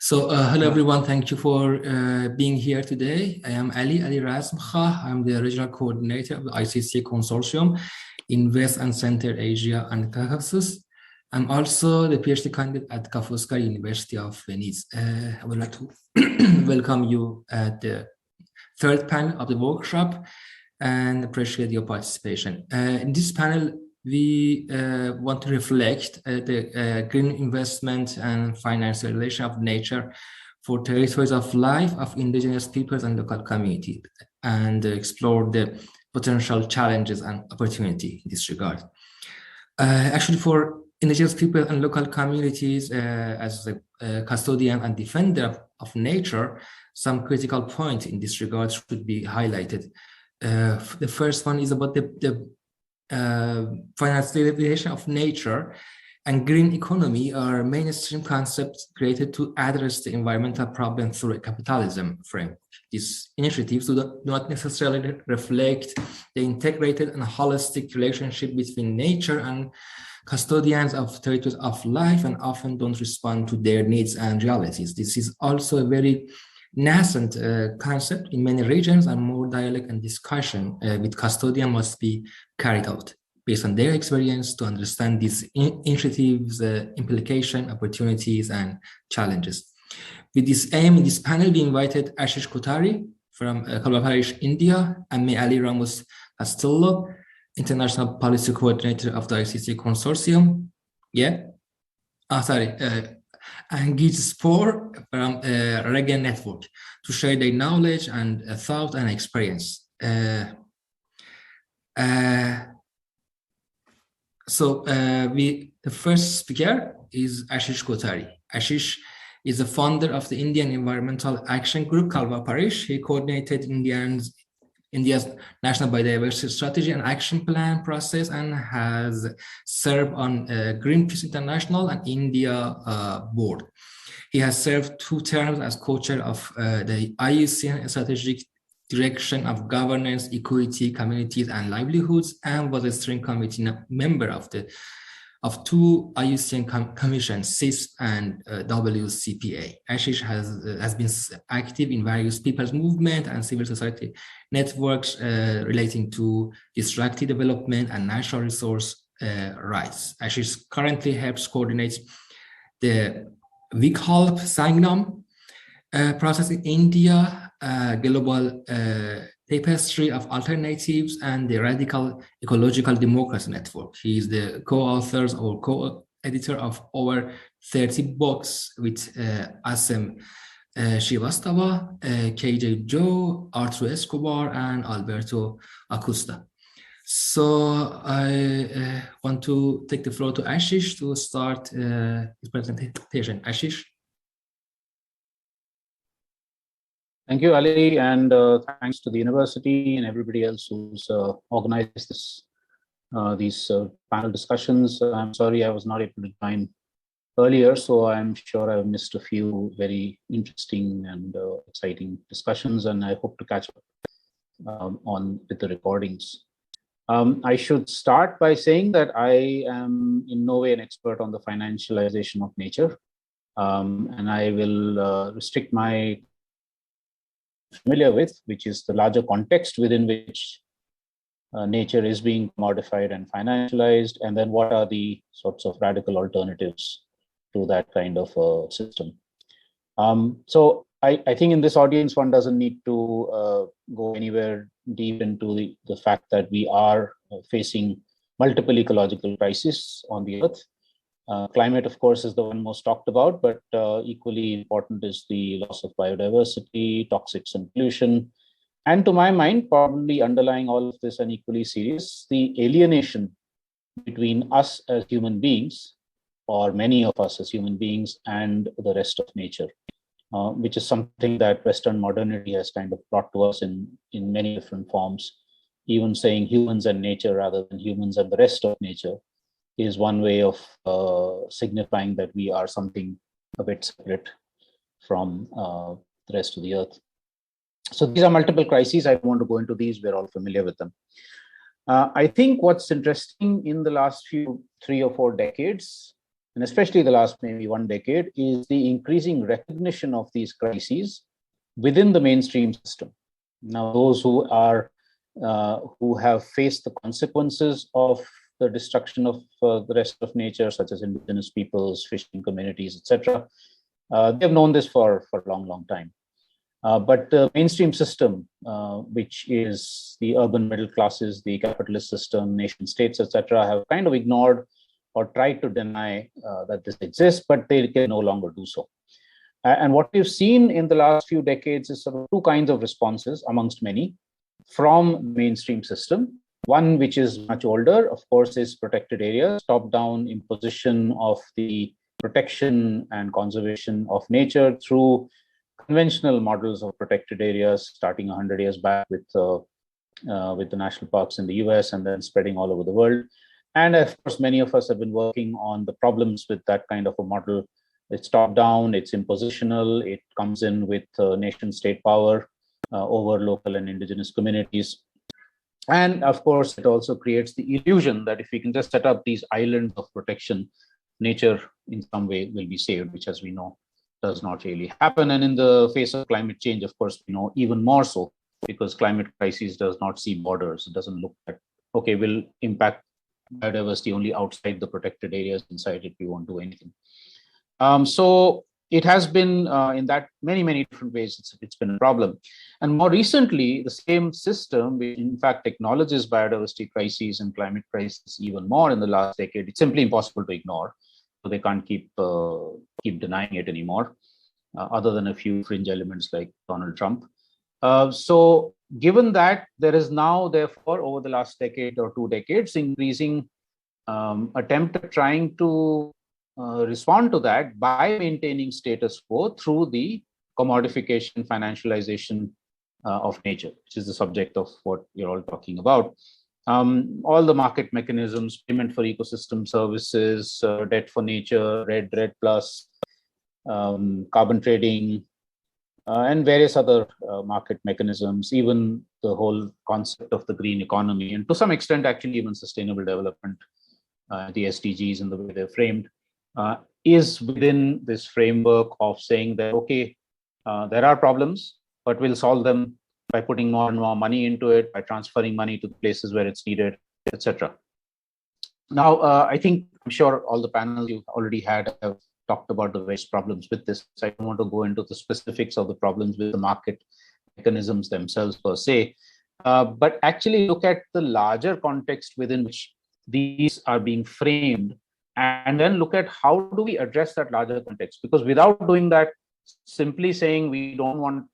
Hello everyone, thank you for being here today. I am Ali Razmkhah. I'm the regional coordinator of the ICCA Consortium in West and Central Asia and Caucasus. I'm also the PhD candidate at Foscari University of Venice. I would like to welcome you at the third panel of the workshop and appreciate your participation. In this panel, we want to reflect the green investment and financialization of nature for territories of life of indigenous peoples and local communities, and explore the potential challenges and opportunity in this regard. Actually, for indigenous people and local communities, as a custodian and defender of nature, some critical points in this regard should be highlighted. The first one is about the financialization of nature and green economy are mainstream concepts created to address the environmental problem through a capitalism framework. These initiatives do not necessarily reflect the integrated and holistic relationship between nature and custodians of territories of life, and often don't respond to their needs and realities. This is also a very nascent concept in many regions, and more dialogue and discussion with custodians must be carried out based on their experience to understand these initiatives, implications, opportunities, and challenges. With this aim, in this panel, we invited Ashish Kothari from Kalwa Parish, India, and May Ali Ramos Castillo, International Policy Coordinator of the ICCA Consortium. And Giz Spor from Regen Network to share their knowledge and thought and experience. The first speaker is Ashish Kothari. Ashish is the founder of the Indian Environmental Action Group, Kalwa Parish. He coordinated India's National Biodiversity Strategy and Action Plan process and has served on Greenpeace International and India board. He has served 2 terms as co-chair of the IUCN Strategic Direction of Governance, Equity, Communities and Livelihoods, and was a steering committee member of 2 IUCN commissions, CISP and WCPA. Ashish has been active in various people's movement and civil society networks relating to distracted development and natural resource rights. Ashish currently helps coordinate the Vikalp Sangnam process in India, global tapestry of alternatives, and the Radical Ecological Democracy Network. He is the co-authors or co-editor of over 30 books with Asem Srivastava, KJ Joe, Arturo Escobar, and Alberto Acosta. So I want to take the floor to Ashish to start his presentation. Ashish. Thank you, Ali, and thanks to the university and everybody else who's organized these panel discussions. I'm sorry I was not able to join earlier, so I'm sure I've missed a few very interesting and exciting discussions, and I hope to catch up with the recordings. I should start by saying that I am in no way an expert on the financialization of nature, and I will restrict my familiar with, which is the larger context within which nature is being commodified and financialized, and then what are the sorts of radical alternatives to that kind of system. So I think in this audience, one doesn't need to go anywhere deep into the fact that we are facing multiple ecological crises on the earth. Climate, of course, is the one most talked about, but equally important is the loss of biodiversity, toxics and pollution. And to my mind, probably underlying all of this and equally serious, the alienation between us as human beings, or many of us as human beings, and the rest of nature, which is something that Western modernity has kind of brought to us in many different forms. Even saying humans and nature rather than humans and the rest of nature is one way of signifying that we are something a bit separate from the rest of the earth. So these are multiple crises. I don't want to go into these. We're all familiar with them. I think what's interesting in the last 3 or 4 decades and especially the last maybe 1 decade, is the increasing recognition of these crises within the mainstream system. Now, those who have faced the consequences of the destruction of the rest of nature, such as indigenous peoples, fishing communities, etc., they've known this for a long time. But the mainstream system, which is the urban middle classes, the capitalist system, nation states, etc., have kind of ignored or tried to deny that this exists, but they can no longer do so. And what we've seen in the last few decades is sort of 2 kinds of responses amongst many from the mainstream system. One, which is much older, of course, is protected areas, top-down imposition of the protection and conservation of nature through conventional models of protected areas, starting 100 years back with the national parks in the US and then spreading all over the world. And of course, many of us have been working on the problems with that kind of a model. It's top-down, it's impositional, it comes in with nation-state power over local and indigenous communities. And of course, it also creates the illusion that if we can just set up these islands of protection, nature in some way will be saved, which, as we know, does not really happen. And in the face of climate change, of course, we know even more so, because climate crisis does not see borders. It doesn't look at, okay, we'll impact biodiversity only outside the protected areas. Inside it, we won't do anything. So it has been in that many different ways, it's been a problem. And more recently, the same system, which in fact acknowledges biodiversity crises and climate crisis even more in the last decade, it's simply impossible to ignore. So they can't keep denying it anymore, other than a few fringe elements like Donald Trump. So given that, there is now, therefore, over the last decade or 2 decades, increasing attempt at trying to respond to that by maintaining status quo through the commodification, financialization of nature, which is the subject of what you're all talking about. All the market mechanisms, payment for ecosystem services, debt for nature, RED plus, carbon trading, and various other market mechanisms, even the whole concept of the green economy, and to some extent, actually, even sustainable development, the SDGs and the way they're framed, is within this framework of saying that, okay, there are problems, but we'll solve them by putting more and more money into it, by transferring money to the places where it's needed, etc. Now, I'm sure all the panels you've already had have talked about the various problems with this. So I don't want to go into the specifics of the problems with the market mechanisms themselves per se, but actually look at the larger context within which these are being framed, and then look at how do we address that larger context. Because without doing that, simply saying we don't want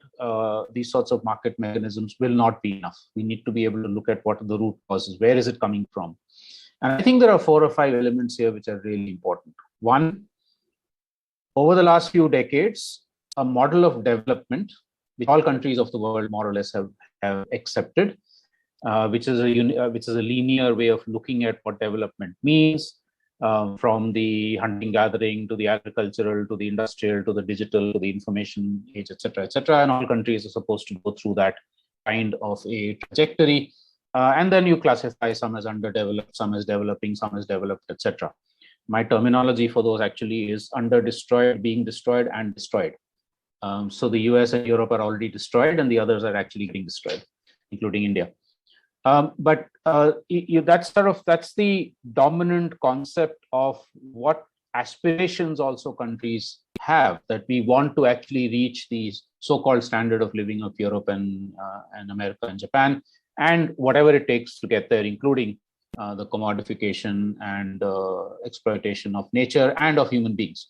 these sorts of market mechanisms will not be enough. We need to be able to look at what are the root causes, where is it coming from? And I think there are 4 or 5 elements here which are really important. One, over the last few decades, a model of development, which all countries of the world more or less have accepted, which is a linear way of looking at what development means, from the hunting gathering to the agricultural to the industrial to the digital to the information age, etc., and all countries are supposed to go through that kind of a trajectory, and then you classify some as underdeveloped, some as developing, some as developed, etc. My terminology for those actually is under destroyed, being destroyed, and destroyed. So the US and Europe are already destroyed, and the others are actually getting destroyed, including India. But that's the dominant concept of what aspirations also countries have, that we want to actually reach these so-called standard of living of Europe and America and Japan, and whatever it takes to get there, including the commodification and exploitation of nature and of human beings.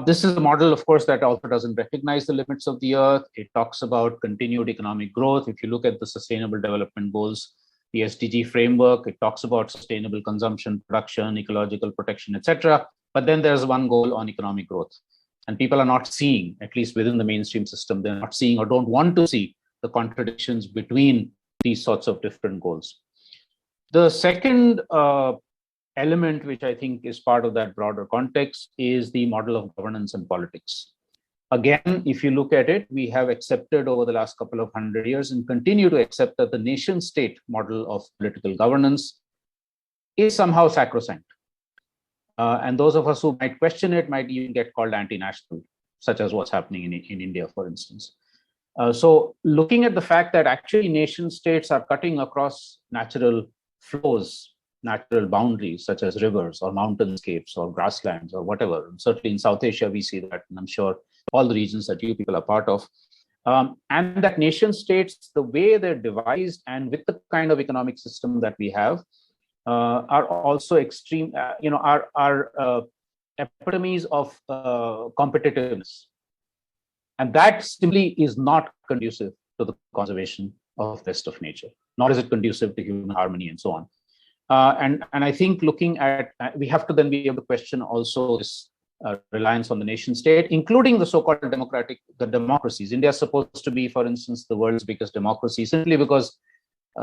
This is a model, of course, that also doesn't recognize the limits of the earth. It talks about continued economic growth. If you look at the Sustainable Development Goals, the SDG framework, it talks about sustainable consumption, production, ecological protection, etc. But then there's one goal on economic growth. And people are not seeing, at least within the mainstream system, they're not seeing or don't want to see the contradictions between these sorts of different goals. The second element, which I think is part of that broader context, is the model of governance and politics. Again, if you look at it, we have accepted over the last couple of 100 years and continue to accept that the nation state model of political governance is somehow sacrosanct. And those of us who might question it might even get called anti-national, such as what's happening in India, for instance. So looking at the fact that actually nation states are cutting across natural flows, natural boundaries, such as rivers or mountainscapes or grasslands or whatever. And certainly in South Asia, we see that, and I'm sure all the regions that you people are part of. And that nation states, the way they're devised and with the kind of economic system that we have, are also extreme, are epitomes of competitiveness. And that simply is not conducive to the conservation of the rest of nature, nor is it conducive to human harmony and so on. And I think looking at, we have to then be able to question also this reliance on the nation state, including the so-called democracies. India is supposed to be, for instance, the world's biggest democracy, simply because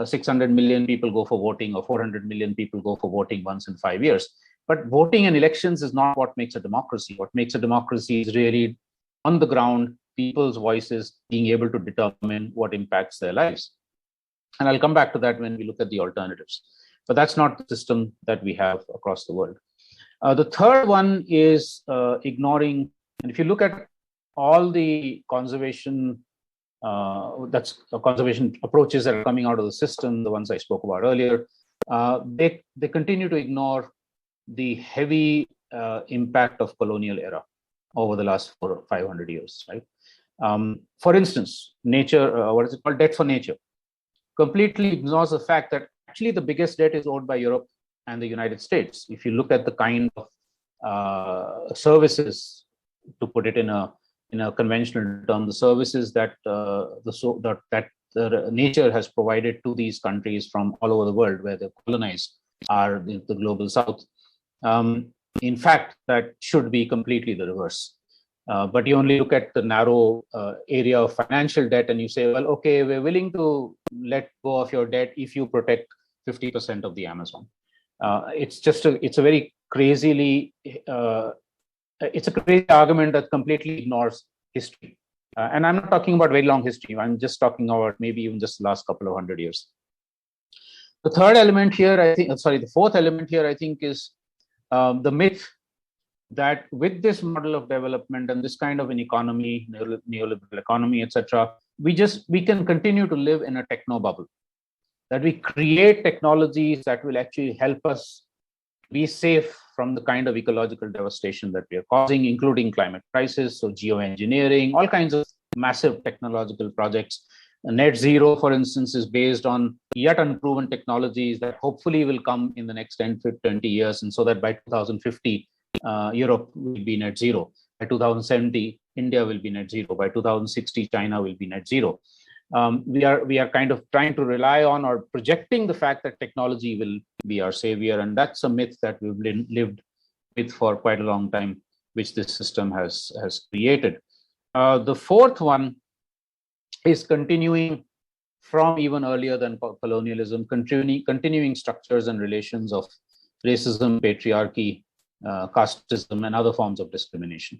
600 million people go for voting, or 400 million people go for voting once in 5 years. But voting and elections is not what makes a democracy. What makes a democracy is really on the ground, people's voices being able to determine what impacts their lives. And I'll come back to that when we look at the alternatives. But that's not the system that we have across the world. The third one is ignoring, and if you look at all the conservation conservation approaches that are coming out of the system, the ones I spoke about earlier, they continue to ignore the heavy impact of colonial era over the last 400 or 500 years, right? For instance, nature, what is it called? Debt for nature, completely ignores the fact that actually the biggest debt is owed by Europe and the United States. If you look at the kind of services, to put it in a conventional term, the services that nature has provided to these countries from all over the world where they're colonized are the global south. In fact, that should be completely the reverse. But you only look at the narrow area of financial debt and you say, well, okay, we're willing to let go of your debt if you protect 50% of the Amazon. It's a very crazily, it's a crazy argument that completely ignores history. And I'm not talking about very long history. I'm just talking about maybe even just the last couple of 100 years. The third element here, the fourth element here, I think, is the myth that with this model of development and this kind of an economy, neoliberal economy, etc., we can continue to live in a techno bubble. That we create technologies that will actually help us be safe from the kind of ecological devastation that we are causing, including climate crisis, so geoengineering, all kinds of massive technological projects. Net zero, for instance, is based on yet unproven technologies that hopefully will come in the next 10 to 20 years. And so that by 2050, Europe will be net zero. By 2070, India will be net zero. By 2060, China will be net zero. We are kind of trying to rely on or projecting the fact that technology will be our savior. And that's a myth that we've lived with for quite a long time, which this system has created. The fourth one is continuing from even earlier than colonialism, continuing structures and relations of racism, patriarchy, casteism, and other forms of discrimination.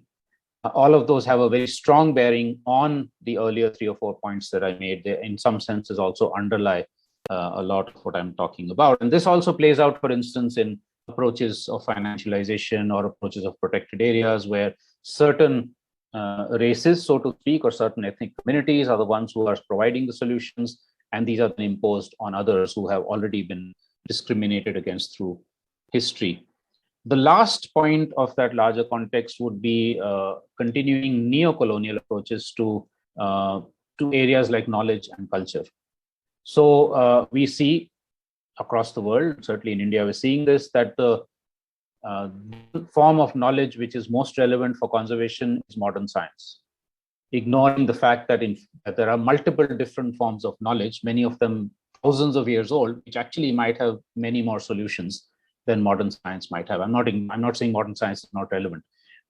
All of those have a very strong bearing on the earlier 3 or 4 points that I made. They, in some senses, also underlie a lot of what I'm talking about. And this also plays out, for instance, in approaches of financialization or approaches of protected areas where certain races, so to speak, or certain ethnic communities are the ones who are providing the solutions, and these are then imposed on others who have already been discriminated against through history. The last point of that larger context would be continuing neo-colonial approaches to areas like knowledge and culture. So we see across the world, certainly in India, we're seeing this, that the form of knowledge which is most relevant for conservation is modern science, ignoring the fact that there are multiple different forms of knowledge, many of them thousands of years old, which actually might have many more solutions than modern science might have. I'm not saying modern science is not relevant,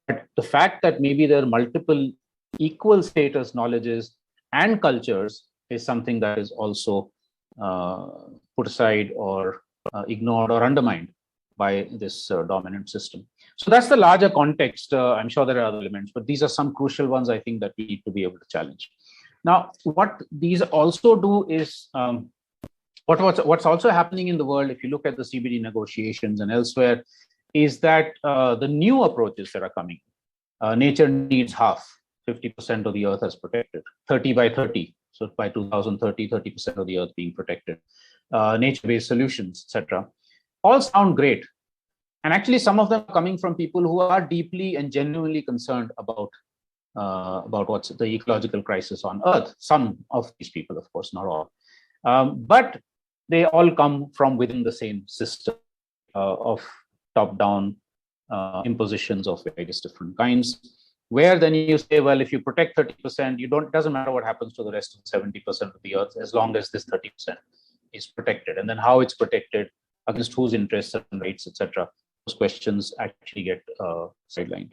but the fact that maybe there are multiple equal status knowledges and cultures is something that is also put aside or ignored or undermined by this dominant system. So that's the larger context. I'm sure there are other elements, but these are some crucial ones I think that we need to be able to challenge. Now, what these also do is, what's also happening in the world, if you look at the CBD negotiations and elsewhere, is that the new approaches that are coming, nature needs half, 50% of the earth as protected, 30 by 30. So by 2030, 30% of the earth being protected, nature-based solutions, etc. All sound great. And actually, some of them are coming from people who are deeply and genuinely concerned about what's the ecological crisis on Earth. Some of these people, of course, not all. But they all come from within the same system of top-down impositions of various different kinds, where then you say, well, if you protect 30%, it doesn't matter what happens to the rest of 70% of the earth, as long as this 30% is protected. And then how it's protected, against whose interests and rights, etc. Those questions actually get sidelined.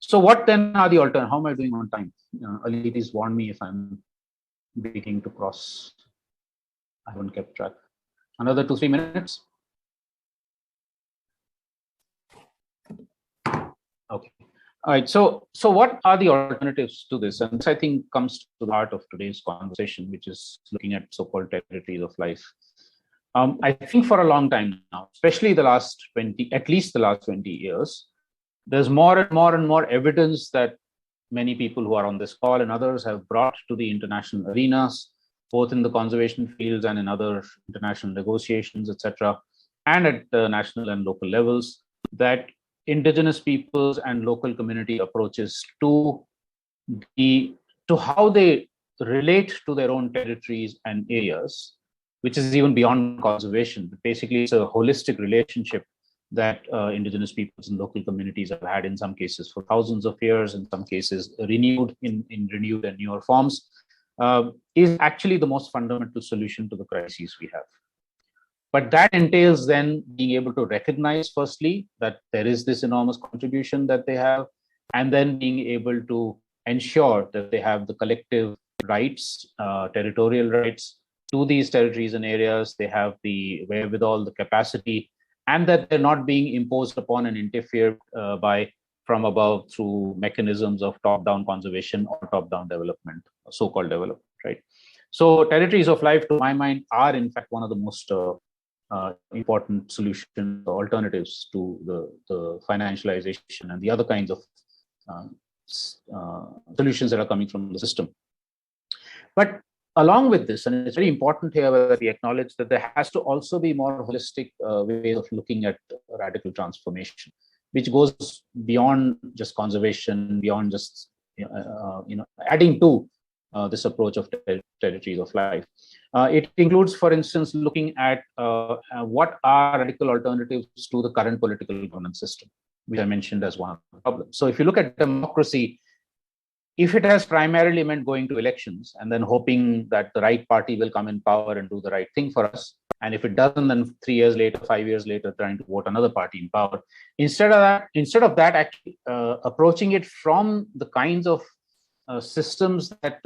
So what then are the alternatives? How am I doing on time? Ali, please warn me if I'm beginning to cross. I haven't kept track. Another 2-3 minutes? Okay. All right. So what are the alternatives to this? And this, I think, comes to the heart of today's conversation, which is looking at so-called territories of life. I think for a long time now, especially at least the last 20 years, there's more and more evidence that many people who are on this call and others have brought to the international arenas, both in the conservation fields and in other international negotiations, etc., and at the national and local levels, that indigenous peoples and local community approaches to how they relate to their own territories and areas, which is even beyond conservation. Basically, it's a holistic relationship that indigenous peoples and local communities have had in some cases for thousands of years, in some cases renewed in renewed and newer forms, is actually the most fundamental solution to the crises we have. But that entails then being able to recognize, firstly, that there is this enormous contribution that they have, and then being able to ensure that they have the collective rights, territorial rights to these territories and areas. They have the wherewithal, the capacity, and that they're not being imposed upon and interfered by from above through mechanisms of top-down conservation or top-down development, so-called development, right? So territories of life, to my mind, are in fact one of the most important solutions, alternatives to the financialization and the other kinds of solutions that are coming from the system. But along with this, and it's very important here that we acknowledge that there has to also be more holistic way of looking at radical transformation, which goes beyond just conservation, beyond just adding to this approach of territories of life. It includes, for instance, looking at what are radical alternatives to the current political governance system, which I mentioned as one of the problems. So if you look at democracy, if it has primarily meant going to elections and then hoping that the right party will come in power and do the right thing for us, and if it doesn't, then 3 years later, 5 years later, trying to vote another party in power, instead of that, actually approaching it from the kinds of systems that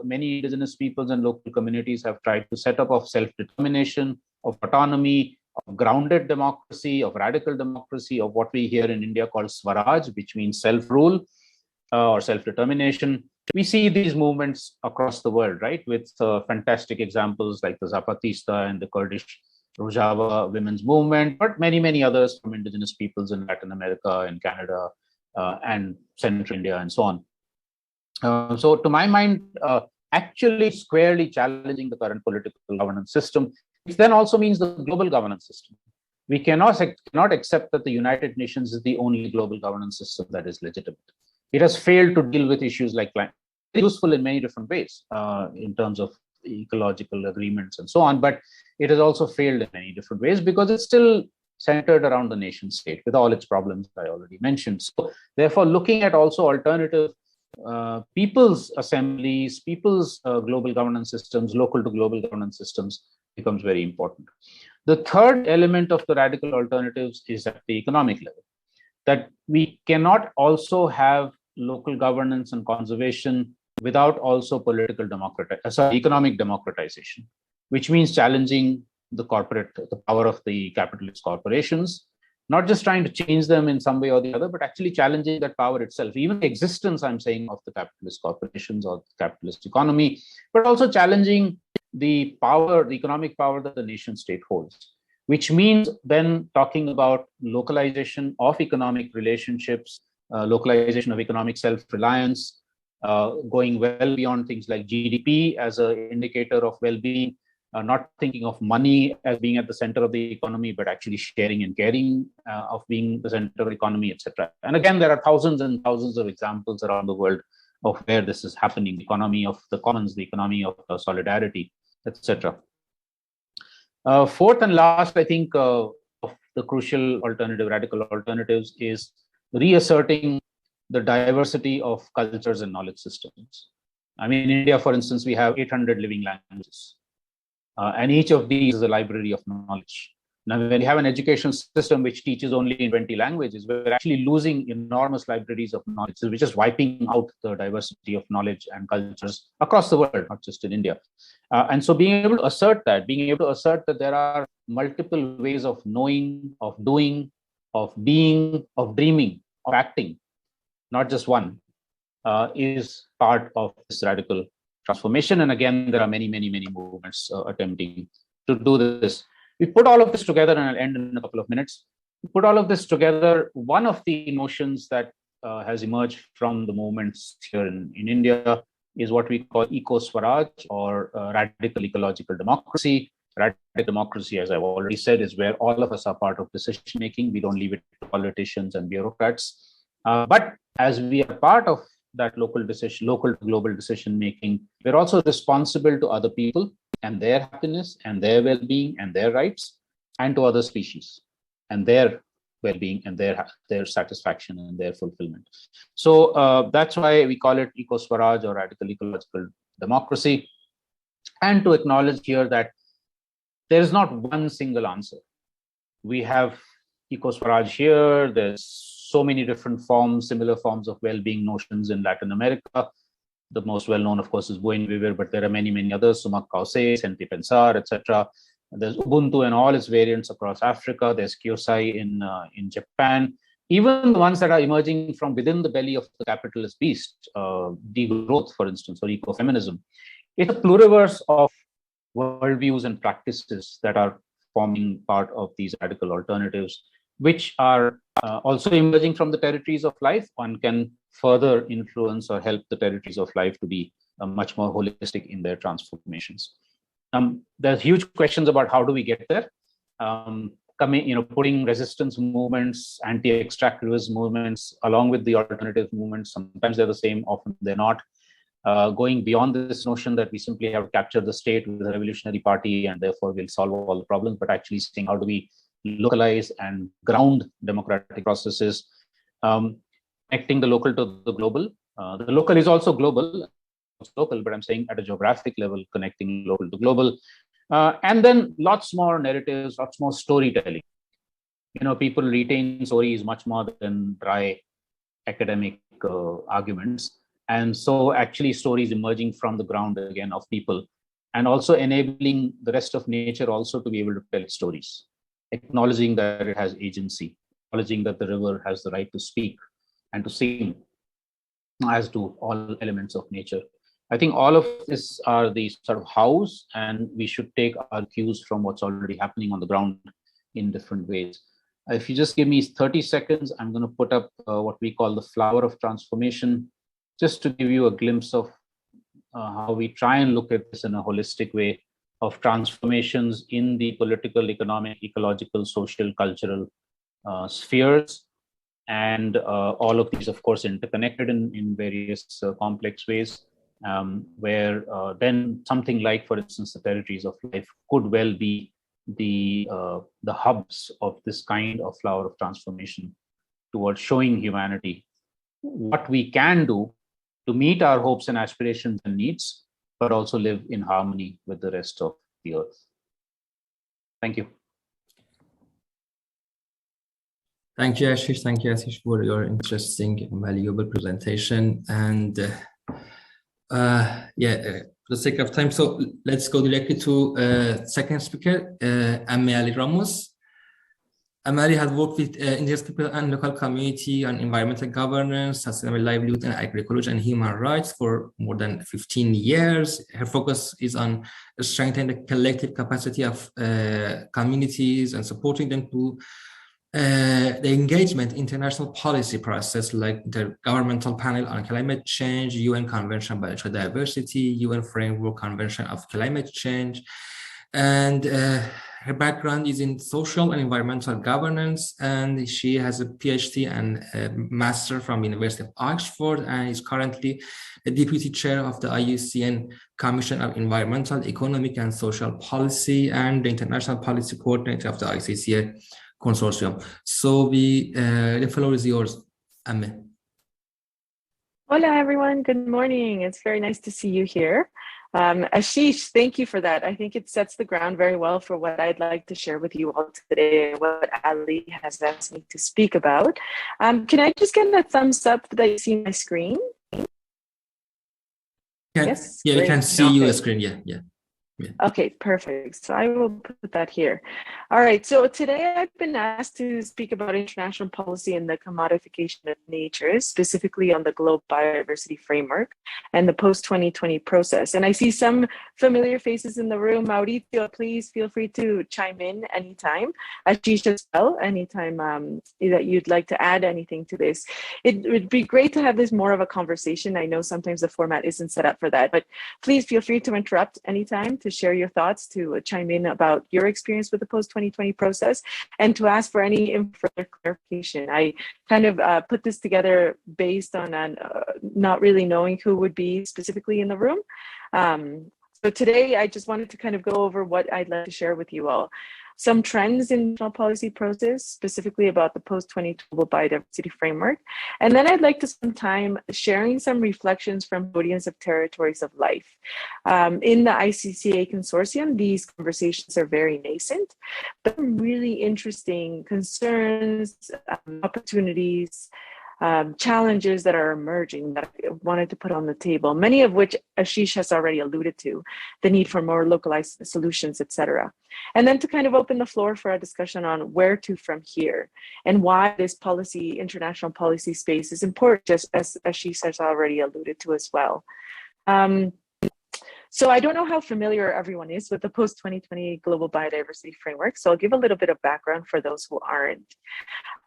many indigenous peoples and local communities have tried to set up, of self-determination, of autonomy, of grounded democracy, of radical democracy, of what we here in India call Swaraj, which means self-rule or self-determination. We see these movements across the world, right, with fantastic examples like the Zapatista and the Kurdish Rojava women's movement, but many, many others from indigenous peoples in Latin America and Canada and Central India and so on. So to my mind, actually squarely challenging the current political governance system, which then also means the global governance system. We cannot accept that the United Nations is the only global governance system that is legitimate. It has failed to deal with issues like climate. It's useful in many different ways in terms of ecological agreements and so on, but it has also failed in many different ways because it's still centered around the nation state with all its problems I already mentioned. So therefore, looking at also alternative people's assemblies, people's global governance systems, local to global governance systems becomes very important. The third element of the radical alternatives is at the economic level, that we cannot also have local governance and conservation without also economic democratization, which means challenging the power of the capitalist corporations, not just trying to change them in some way or the other, but actually challenging that power itself, even the existence, I'm saying, of the capitalist corporations or the capitalist economy, but also challenging the economic power that the nation state holds. which means then talking about localization of economic relationships, localization of economic self-reliance, going well beyond things like GDP as an indicator of well-being, not thinking of money as being at the center of the economy, but actually sharing and caring of being the center of the economy, etc. And again, there are thousands and thousands of examples around the world of where this is happening: the economy of the commons, the economy of solidarity, etc. Fourth and last, I think, of the crucial alternative, radical alternatives, is reasserting the diversity of cultures and knowledge systems. I mean, in India, for instance, we have 800 living languages. And each of these is a library of knowledge. Now, when you have an education system which teaches only in 20 languages, we're actually losing enormous libraries of knowledge, which is wiping out the diversity of knowledge and cultures across the world, not just in India. And so being able to assert that, there are multiple ways of knowing, of doing, of being, of dreaming, of acting, not just one, is part of this radical transformation. And again, there are many, many, many movements attempting to do this. We put all of this together, and I'll end in a couple of minutes. We put all of this together. One of the notions that has emerged from the movements here in India is what we call eco-Swaraj, or radical ecological democracy. Radical democracy, as I've already said, is where all of us are part of decision-making. We don't leave it to politicians and bureaucrats. But as we are part of that local to global decision making, we're also responsible to other people and their happiness and their well-being and their rights, and to other species and their well-being and their satisfaction and their fulfillment. So that's why we call it eco-Swaraj, or radical ecological democracy. And to acknowledge here that there is not one single answer. We have eco-Swaraj here. There's so many different forms, similar forms of well-being notions in Latin America. The most well-known, of course, is Buen Vivir, but there are many, many others: Sumak Kause, Senti Pensar, etc. There's Ubuntu and all its variants across Africa. There's Kyosai in Japan. Even the ones that are emerging from within the belly of the capitalist beast, degrowth, for instance, or ecofeminism. It's a pluriverse of worldviews and practices that are forming part of these radical alternatives, which are also emerging from the territories of life. One can further influence or help the territories of life to be much more holistic in their transformations. There's huge questions about how do we get there. Putting resistance movements, anti-extractivist movements, along with the alternative movements. Sometimes they're the same, often they're not. Going beyond this notion that we simply have to capture the state with a revolutionary party and therefore we'll solve all the problems, but actually saying how do we localize and ground democratic processes, connecting the local to the global. The local is also global, but I'm saying at a geographic level, connecting local to global. And then lots more narratives, lots more storytelling. People retain stories much more than dry academic arguments. And so actually stories emerging from the ground again of people, and also enabling the rest of nature also to be able to tell stories, acknowledging that it has agency, acknowledging that the river has the right to speak and to sing, as do all elements of nature. I think all of this are the sort of hows, and we should take our cues from what's already happening on the ground in different ways. If you just give me 30 seconds, I'm going to put up what we call the flower of transformation, just to give you a glimpse of how we try and look at this in a holistic way of transformations in the political, economic, ecological, social, cultural spheres. And all of these, of course, interconnected in various complex ways, where then something like, for instance, the territories of life could well be the hubs of this kind of flower of transformation towards showing humanity what we can do to meet our hopes and aspirations and needs, but also live in harmony with the rest of the earth. Thank you. Thank you, Ashish. Thank you, Ashish, for your interesting and valuable presentation. And for the sake of time, so let's go directly to second speaker, Amme Ali Ramos. Amari has worked with indigenous people and local community on environmental governance, sustainable livelihood, and agriculture and human rights for more than 15 years. Her focus is on strengthening the collective capacity of communities and supporting them to the engagement international policy process like the Governmental Panel on Climate Change, UN Convention on Biodiversity, UN Framework Convention of Climate Change, and her background is in social and environmental governance, and she has a PhD and a master from University of Oxford, and is currently the deputy chair of the IUCN Commission on Environmental, Economic, and Social Policy, and the international policy coordinator of the ICCA Consortium. So the floor is yours, Amme. Hola, everyone. Good morning. It's very nice to see you here. Ashish, thank you for that. I think it sets the ground very well for what I'd like to share with you all today, what Ali has asked me to speak about. Can I just get a thumbs up that you see my screen? Yes. Yeah, we can see your screen. Yeah. Okay, perfect. So I will put that here. All right, so today I've been asked to speak about international policy and the commodification of nature, specifically on the global biodiversity framework and the post-2020 process. And I see some familiar faces in the room. Mauricio, please feel free to chime in anytime. Ashish as well, anytime that you'd like to add anything to this. It would be great to have this more of a conversation. I know sometimes the format isn't set up for that, but please feel free to interrupt anytime to share your thoughts, to chime in about your experience with the post-2020 process, and to ask for any further clarification. I kind of put this together based on not really knowing who would be specifically in the room. So today, I just wanted to kind of go over what I'd like to share with you all. Some trends in international policy process, specifically about the post-2020 global biodiversity framework. And then I'd like to spend time sharing some reflections from audience of territories of life. In the ICCA Consortium, these conversations are very nascent, but really interesting concerns, opportunities, challenges that are emerging that I wanted to put on the table, many of which Ashish has already alluded to, the need for more localized solutions, etc. And then to kind of open the floor for a discussion on where to from here and why this policy, international policy space is important, just as Ashish has already alluded to as well. So I don't know how familiar everyone is with the post-2020 global biodiversity framework. So I'll give a little bit of background for those who aren't.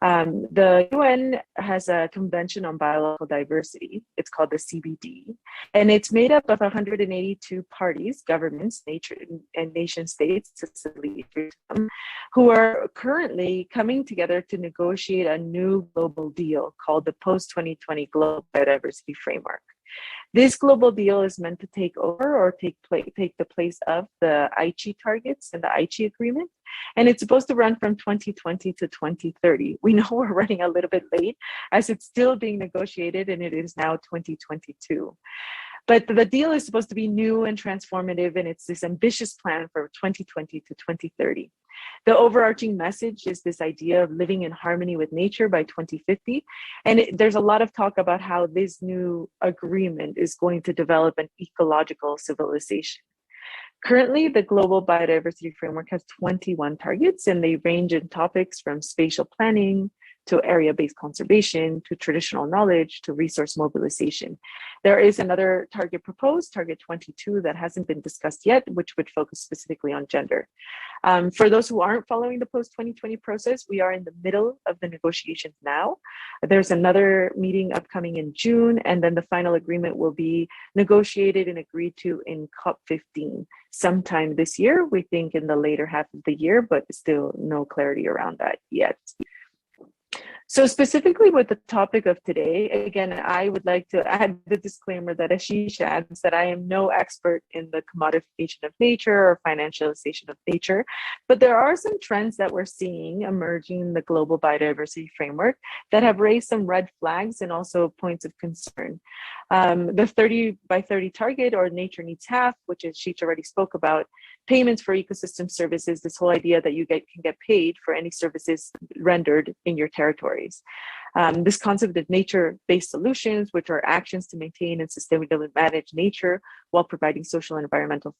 The UN has a convention on biological diversity. It's called the CBD, and it's made up of 182 parties, governments, nature, and nation states, who are currently coming together to negotiate a new global deal called the post-2020 global biodiversity framework. This global deal is meant to take over or take the place of the Aichi targets and the Aichi agreement. And it's supposed to run from 2020 to 2030. We know we're running a little bit late as it's still being negotiated and it is now 2022. But the deal is supposed to be new and transformative, and it's this ambitious plan for 2020 to 2030. The overarching message is this idea of living in harmony with nature by 2050. And there's a lot of talk about how this new agreement is going to develop an ecological civilization. Currently, the Global Biodiversity Framework has 21 targets, and they range in topics from spatial planning to area-based conservation, to traditional knowledge, to resource mobilization. There is another target proposed, target 22, that hasn't been discussed yet, which would focus specifically on gender. For those who aren't following the post-2020 process, we are in the middle of the negotiations now. There's another meeting upcoming in June, and then the final agreement will be negotiated and agreed to in COP15 sometime this year. We think in the later half of the year, but still no clarity around that yet. So specifically with the topic of today, again, I would like to add the disclaimer that Ashish adds that I am no expert in the commodification of nature or financialization of nature, but there are some trends that we're seeing emerging in the global biodiversity framework that have raised some red flags and also points of concern. The 30 by 30 target, or nature needs half, which Ashish already spoke about, payments for ecosystem services, this whole idea that you can get paid for any services rendered in your territories. This concept of nature-based solutions, which are actions to maintain and sustainably manage nature while providing social and environmental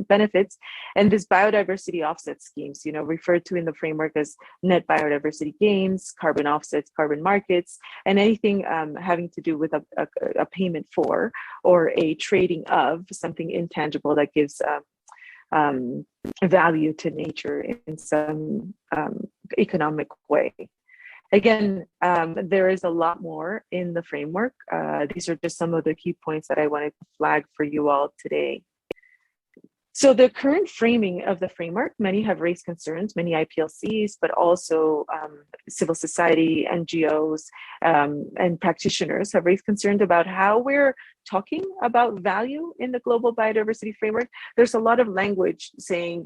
benefits, and this biodiversity offset schemes, referred to in the framework as net biodiversity gains, carbon offsets, carbon markets, and anything having to do with a payment for or a trading of something intangible that gives value to nature in some economic way. Again, there is a lot more in the framework. These are just some of the key points that I wanted to flag for you all today. So the current framing of the framework, many have raised concerns, many IPLCs, but also civil society, NGOs, and practitioners have raised concerns about how we're talking about value in the global biodiversity framework. There's a lot of language saying,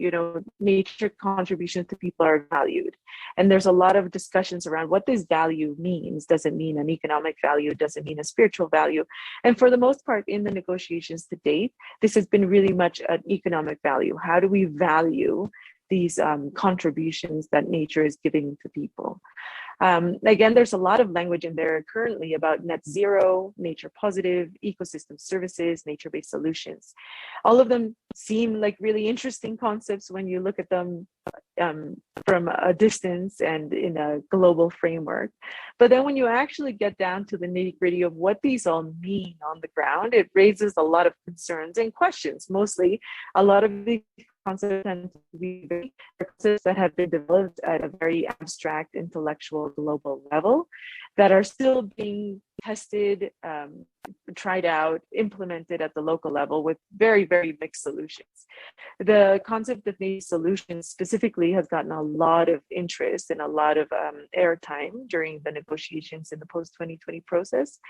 nature contributions to people are valued. And there's a lot of discussions around what this value means. Does it mean an economic value? Does it mean a spiritual value? And for the most part in the negotiations to date, this has been really much an economic value. How do we value these contributions that nature is giving to people? Again, there's a lot of language in there currently about net zero, nature positive, ecosystem services, nature-based solutions. All of them seem like really interesting concepts when you look at them from a distance and in a global framework. But then when you actually get down to the nitty-gritty of what these all mean on the ground, it raises a lot of concerns and questions. Mostly, a lot of the concepts tend to be concepts that have been developed at a very abstract, intellectual, global level that are still being tested, tried out, implemented at the local level with very, very mixed solutions. The concept of nature solutions specifically has gotten a lot of interest and a lot of airtime during the negotiations in the post-2020 process.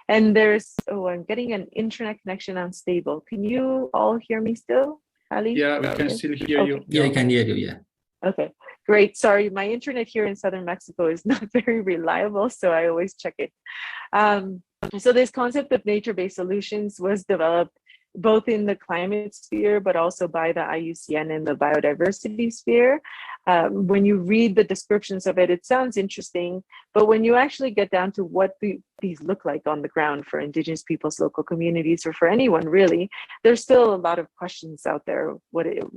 And I'm getting an internet connection unstable. Can you all hear me still? Ali? Yeah, we can still hear you. Yeah, I can hear you, yeah. Okay, great. Sorry, my internet here in southern Mexico is not very reliable, so I always check it. So this concept of nature-based solutions was developed both in the climate sphere, but also by the IUCN in the biodiversity sphere. When you read the descriptions of it, it sounds interesting, but when you actually get down to what these look like on the ground for Indigenous peoples, local communities, or for anyone really, there's still a lot of questions out there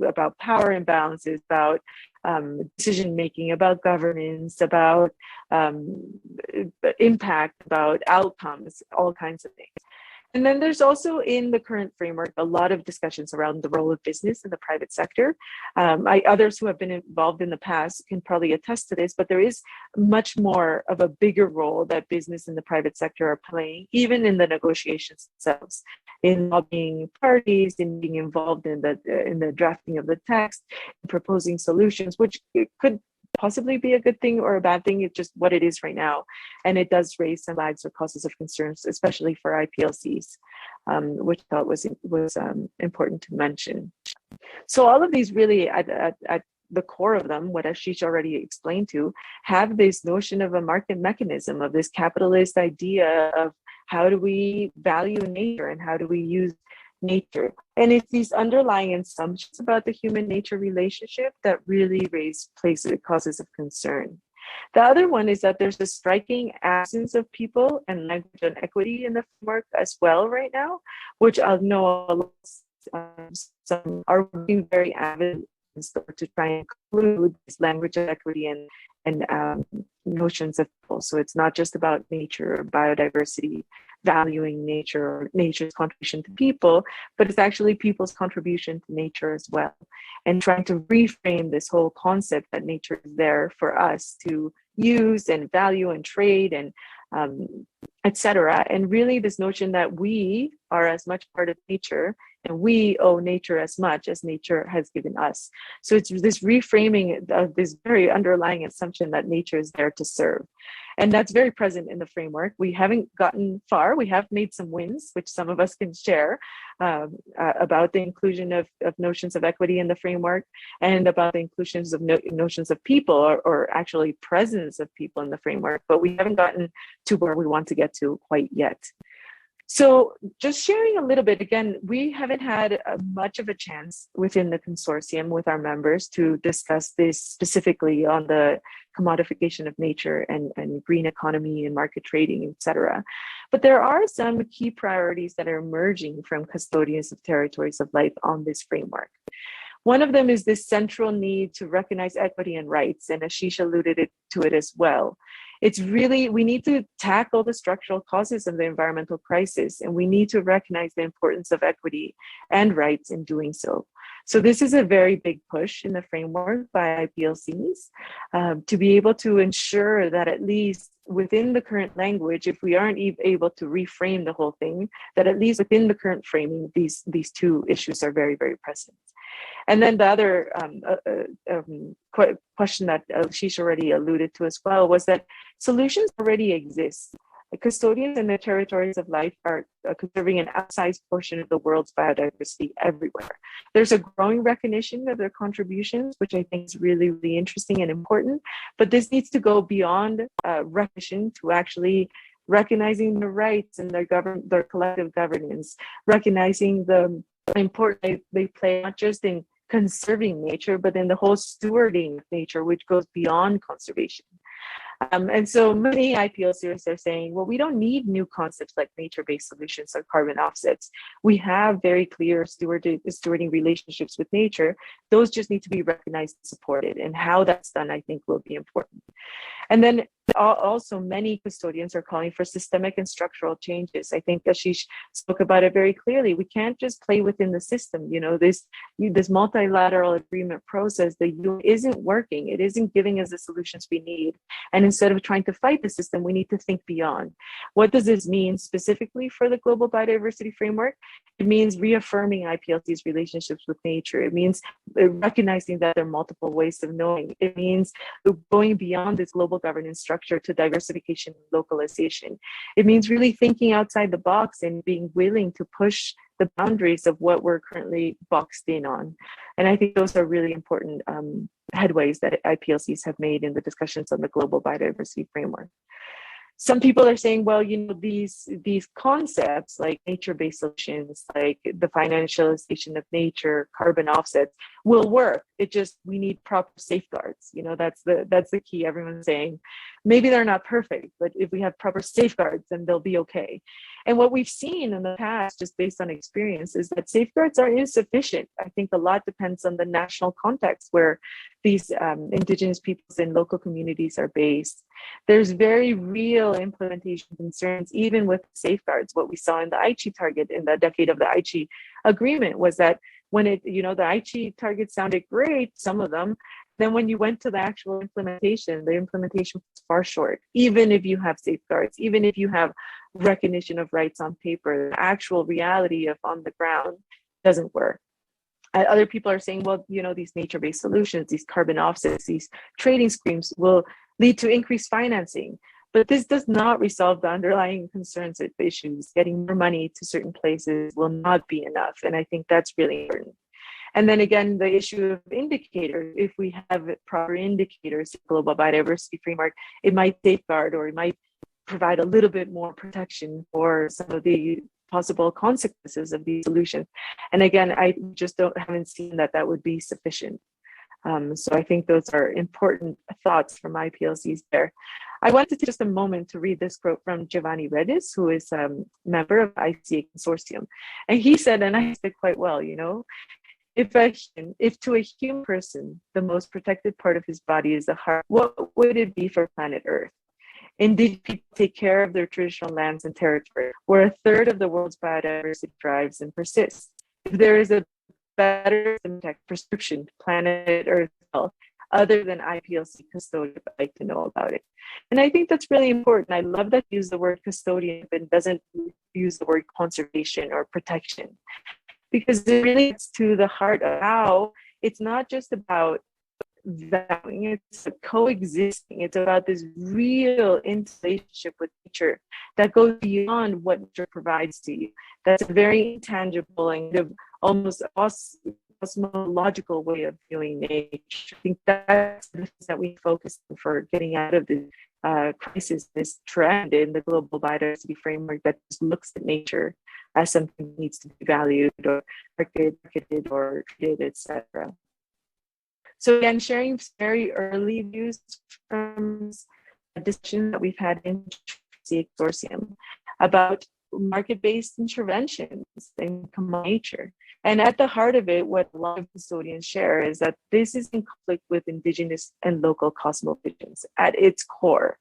about power imbalances, about decision-making, about governance, about impact, about outcomes, all kinds of things. And then there's also in the current framework a lot of discussions around the role of business in the private sector. Others who have been involved in the past can probably attest to this, but there is much more of a bigger role that business and the private sector are playing, even in the negotiations themselves, in lobbying parties, in being involved in the drafting of the text, in proposing solutions, which could possibly be a good thing or a bad thing. It's just what it is right now. And it does raise some flags or causes of concerns, especially for IPLCs, which I thought was important to mention. So all of these really at the core of them, what Ashish already explained to, have this notion of a market mechanism, of this capitalist idea of how do we value nature and how do we use nature. And it's these underlying assumptions about the human-nature relationship that really raise causes of concern. The other one is that there's a striking absence of people and language on equity in the framework as well right now, which I know some are working very avidly to try and include this language of equity and notions of people. So it's not just about nature or biodiversity, valuing nature or nature's contribution to people, but it's actually people's contribution to nature as well. And trying to reframe this whole concept that nature is there for us to use and value and trade and etc. And really this notion that we are as much part of nature and we owe nature as much as nature has given us. So it's this reframing of this very underlying assumption that nature is there to serve. And that's very present in the framework. We haven't gotten far. We have made some wins, which some of us can share about the inclusion of notions of equity in the framework and about the inclusions of notions of people or actually presence of people in the framework. But we haven't gotten to where we want to get to quite yet. So just sharing a little bit, again, we haven't had much of a chance within the consortium with our members to discuss this specifically on the commodification of nature and green economy and market trading, et cetera. But there are some key priorities that are emerging from custodians of territories of life on this framework. One of them is this central need to recognize equity and rights, and Ashish alluded to it as well. It's really, we need to tackle the structural causes of the environmental crisis, and we need to recognize the importance of equity and rights in doing so. So this is a very big push in the framework by IPLCs to be able to ensure that at least within the current language, if we aren't able to reframe the whole thing, that at least within the current framing, these two issues are very, very present. And then the other question that Ashish already alluded to as well was that solutions already exist. The custodians in the territories of life are conserving an outsized portion of the world's biodiversity everywhere. There's a growing recognition of their contributions, which I think is really, really interesting and important. But this needs to go beyond recognition to actually recognizing the rights and their collective governance, recognizing the importance they play not just in conserving nature, but in the whole stewarding of nature, which goes beyond conservation. And so many IPLCers are saying, well, we don't need new concepts like nature-based solutions or carbon offsets. We have very clear stewarding relationships with nature. Those just need to be recognized and supported. And how that's done, I think, will be important. And then also many custodians are calling for systemic and structural changes. I think Ashish spoke about it very clearly. We can't just play within the system. You know, this multilateral agreement process, the UN isn't working. It isn't giving us the solutions we need. And instead of trying to fight the system, we need to think beyond. What does this mean specifically for the global biodiversity framework? It means reaffirming IPLC's relationships with nature. It means recognizing that there are multiple ways of knowing. It means going beyond this global governance structure to diversification and localization. It means really thinking outside the box and being willing to push the boundaries of what we're currently boxed in on. And I think those are really important headways that IPLCs have made in the discussions on the global biodiversity framework. Some people are saying, well, you know, these concepts like nature-based solutions, like the financialization of nature, carbon offsets, will work. It just, we need proper safeguards. You know, that's the key. Everyone's saying, maybe they're not perfect, but if we have proper safeguards, then they'll be okay. And what we've seen in the past, just based on experience, is that safeguards are insufficient. I think a lot depends on the national context where these indigenous peoples and local communities are based. There's very real implementation concerns, even with safeguards. What we saw in the Aichi target in the decade of the Aichi agreement was that when the Aichi targets sounded great, some of them, then when you went to the actual implementation, the implementation was far short. Even if you have safeguards, even if you have recognition of rights on paper, the actual reality of on the ground doesn't work. Other people are saying, well, you know, these nature-based solutions, these carbon offsets, these trading schemes will lead to increased financing. But this does not resolve the underlying concerns of issues. Getting more money to certain places will not be enough. And I think that's really important. And then again, the issue of indicators. If we have proper indicators in global biodiversity framework, it might safeguard or it might provide a little bit more protection for some of the possible consequences of these solutions. And again, I just haven't seen that would be sufficient. So I think those are important thoughts from IPLCs there. I wanted to take just a moment to read this quote from Giovanni Redis, who is a member of ICCA Consortium. And he said, and I said quite well, you know, if to a human person, the most protected part of his body is the heart, what would it be for planet Earth? Indeed, people take care of their traditional lands and territory, where a third of the world's biodiversity thrives and persists. If there is a better prescription to planet Earth health, other than IPLC custodian, I'd like to know about it. And I think that's really important. I love that you use the word custodian, but doesn't use the word conservation or protection, because it really gets to the heart of how it's not just about valuing, it's coexisting. It's about this real interrelationship with nature that goes beyond what nature provides to you. That's a very intangible and almost cosmological way of viewing nature. I think that's the things that we focus on for getting out of the crisis, this trend in the global biodiversity framework that just looks at nature as something that needs to be valued or marketed or treated, etc. So again, sharing very early views from a discussion that we've had in ICCA Consortium about market-based interventions in common nature. And at the heart of it, what a lot of custodians share is that this is in conflict with indigenous and local cosmovisions at its core.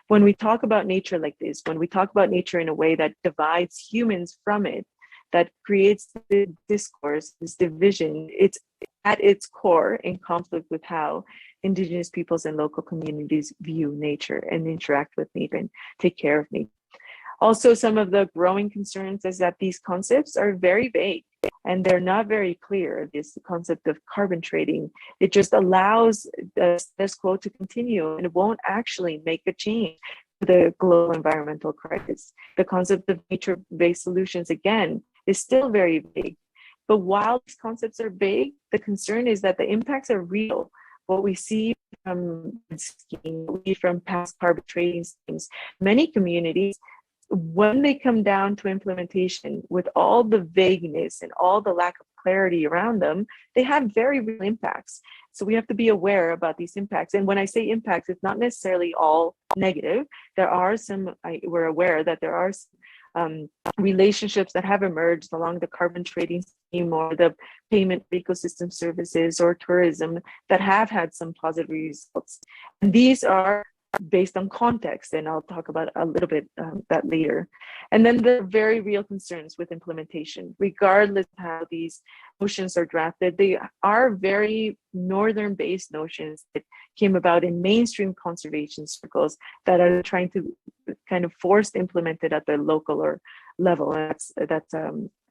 When we talk about nature like this, when we talk about nature in a way that divides humans from it, that creates the discourse, this division, it's at its core in conflict with how indigenous peoples and local communities view nature and interact with nature and take care of nature. Also, some of the growing concerns is that these concepts are very vague and they're not very clear. This concept of carbon trading, it just allows the status quo to continue and it won't actually make a change to the global environmental crisis. The concept of nature-based solutions, again, is still very vague. But while these concepts are vague, the concern is that the impacts are real. What we see from past carbon trading schemes, many communities, when they come down to implementation with all the vagueness and all the lack of clarity around them, they have very real impacts. So we have to be aware about these impacts. And when I say impacts, it's not necessarily all negative. There are some, we're aware that there are relationships that have emerged along the carbon trading scheme or the payment ecosystem services or tourism that have had some positive results. And these are based on context, and I'll talk about a little bit that later. And then the very real concerns with implementation, regardless of how these notions are drafted, they are very northern-based notions that came about in mainstream conservation circles that are trying to kind of force implement it at the local or level. And that's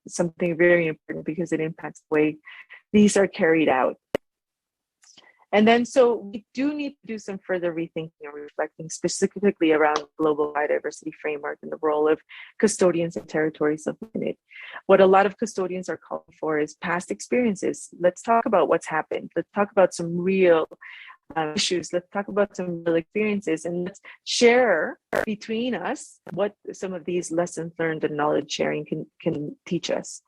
something very important because it impacts the way these are carried out. And then, so we do need to do some further rethinking and reflecting specifically around global biodiversity framework and the role of custodians and territories of it. What a lot of custodians are calling for is past experiences. Let's talk about what's happened. Let's talk about some real issues. Let's talk about some real experiences and let's share between us what some of these lessons learned and knowledge sharing can teach us.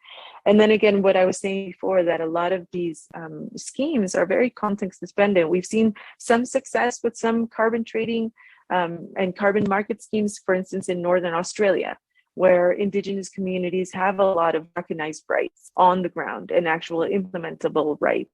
And then again, what I was saying before, that a lot of these schemes are very context dependent. We've seen some success with some carbon trading and carbon market schemes, for instance, in Northern Australia, where indigenous communities have a lot of recognized rights on the ground and actual implementable rights.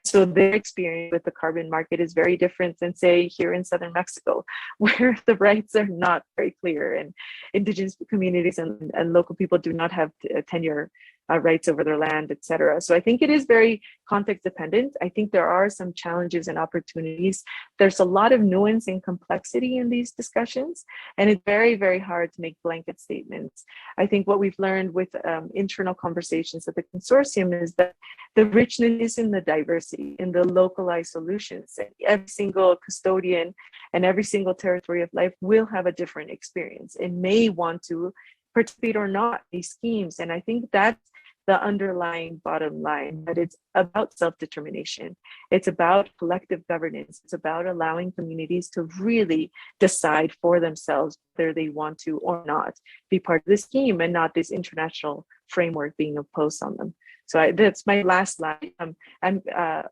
So their experience with the carbon market is very different than, say, here in southern Mexico, where the rights are not very clear and indigenous communities and local people do not have tenure rights over their land, etc. So I think it is very context dependent. I think there are some challenges and opportunities. There's a lot of nuance and complexity in these discussions, and it's very, very hard to make blanket statements. I think what we've learned with internal conversations at the consortium is that the richness is in the diversity, in the localized solutions. And every single custodian and every single territory of life will have a different experience and may want to participate or not in these schemes. And I think that's the underlying bottom line, that it's about self-determination. It's about collective governance. It's about allowing communities to really decide for themselves whether they want to or not be part of the scheme and not this international framework being imposed on them. So that's my last slide.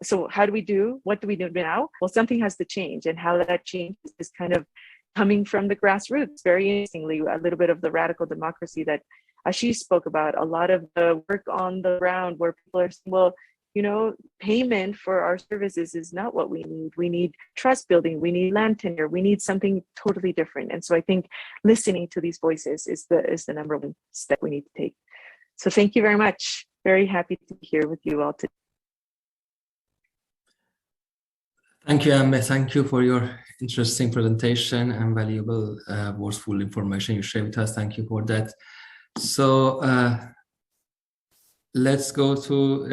So what do we do now? Well, something has to change, and how that changes is kind of coming from the grassroots. Very interestingly, a little bit of the radical democracy that Ashish spoke about, a lot of the work on the ground where people are saying, well, you know, payment for our services is not what we need. We need trust building, we need land tenure, we need something totally different. And so I think listening to these voices is the number one step we need to take. So thank you very much. Very happy to be here with you all today. Thank you, Ambe. Thank you for your interesting presentation and valuable, worthful information you shared with us. Thank you for that. So let's go to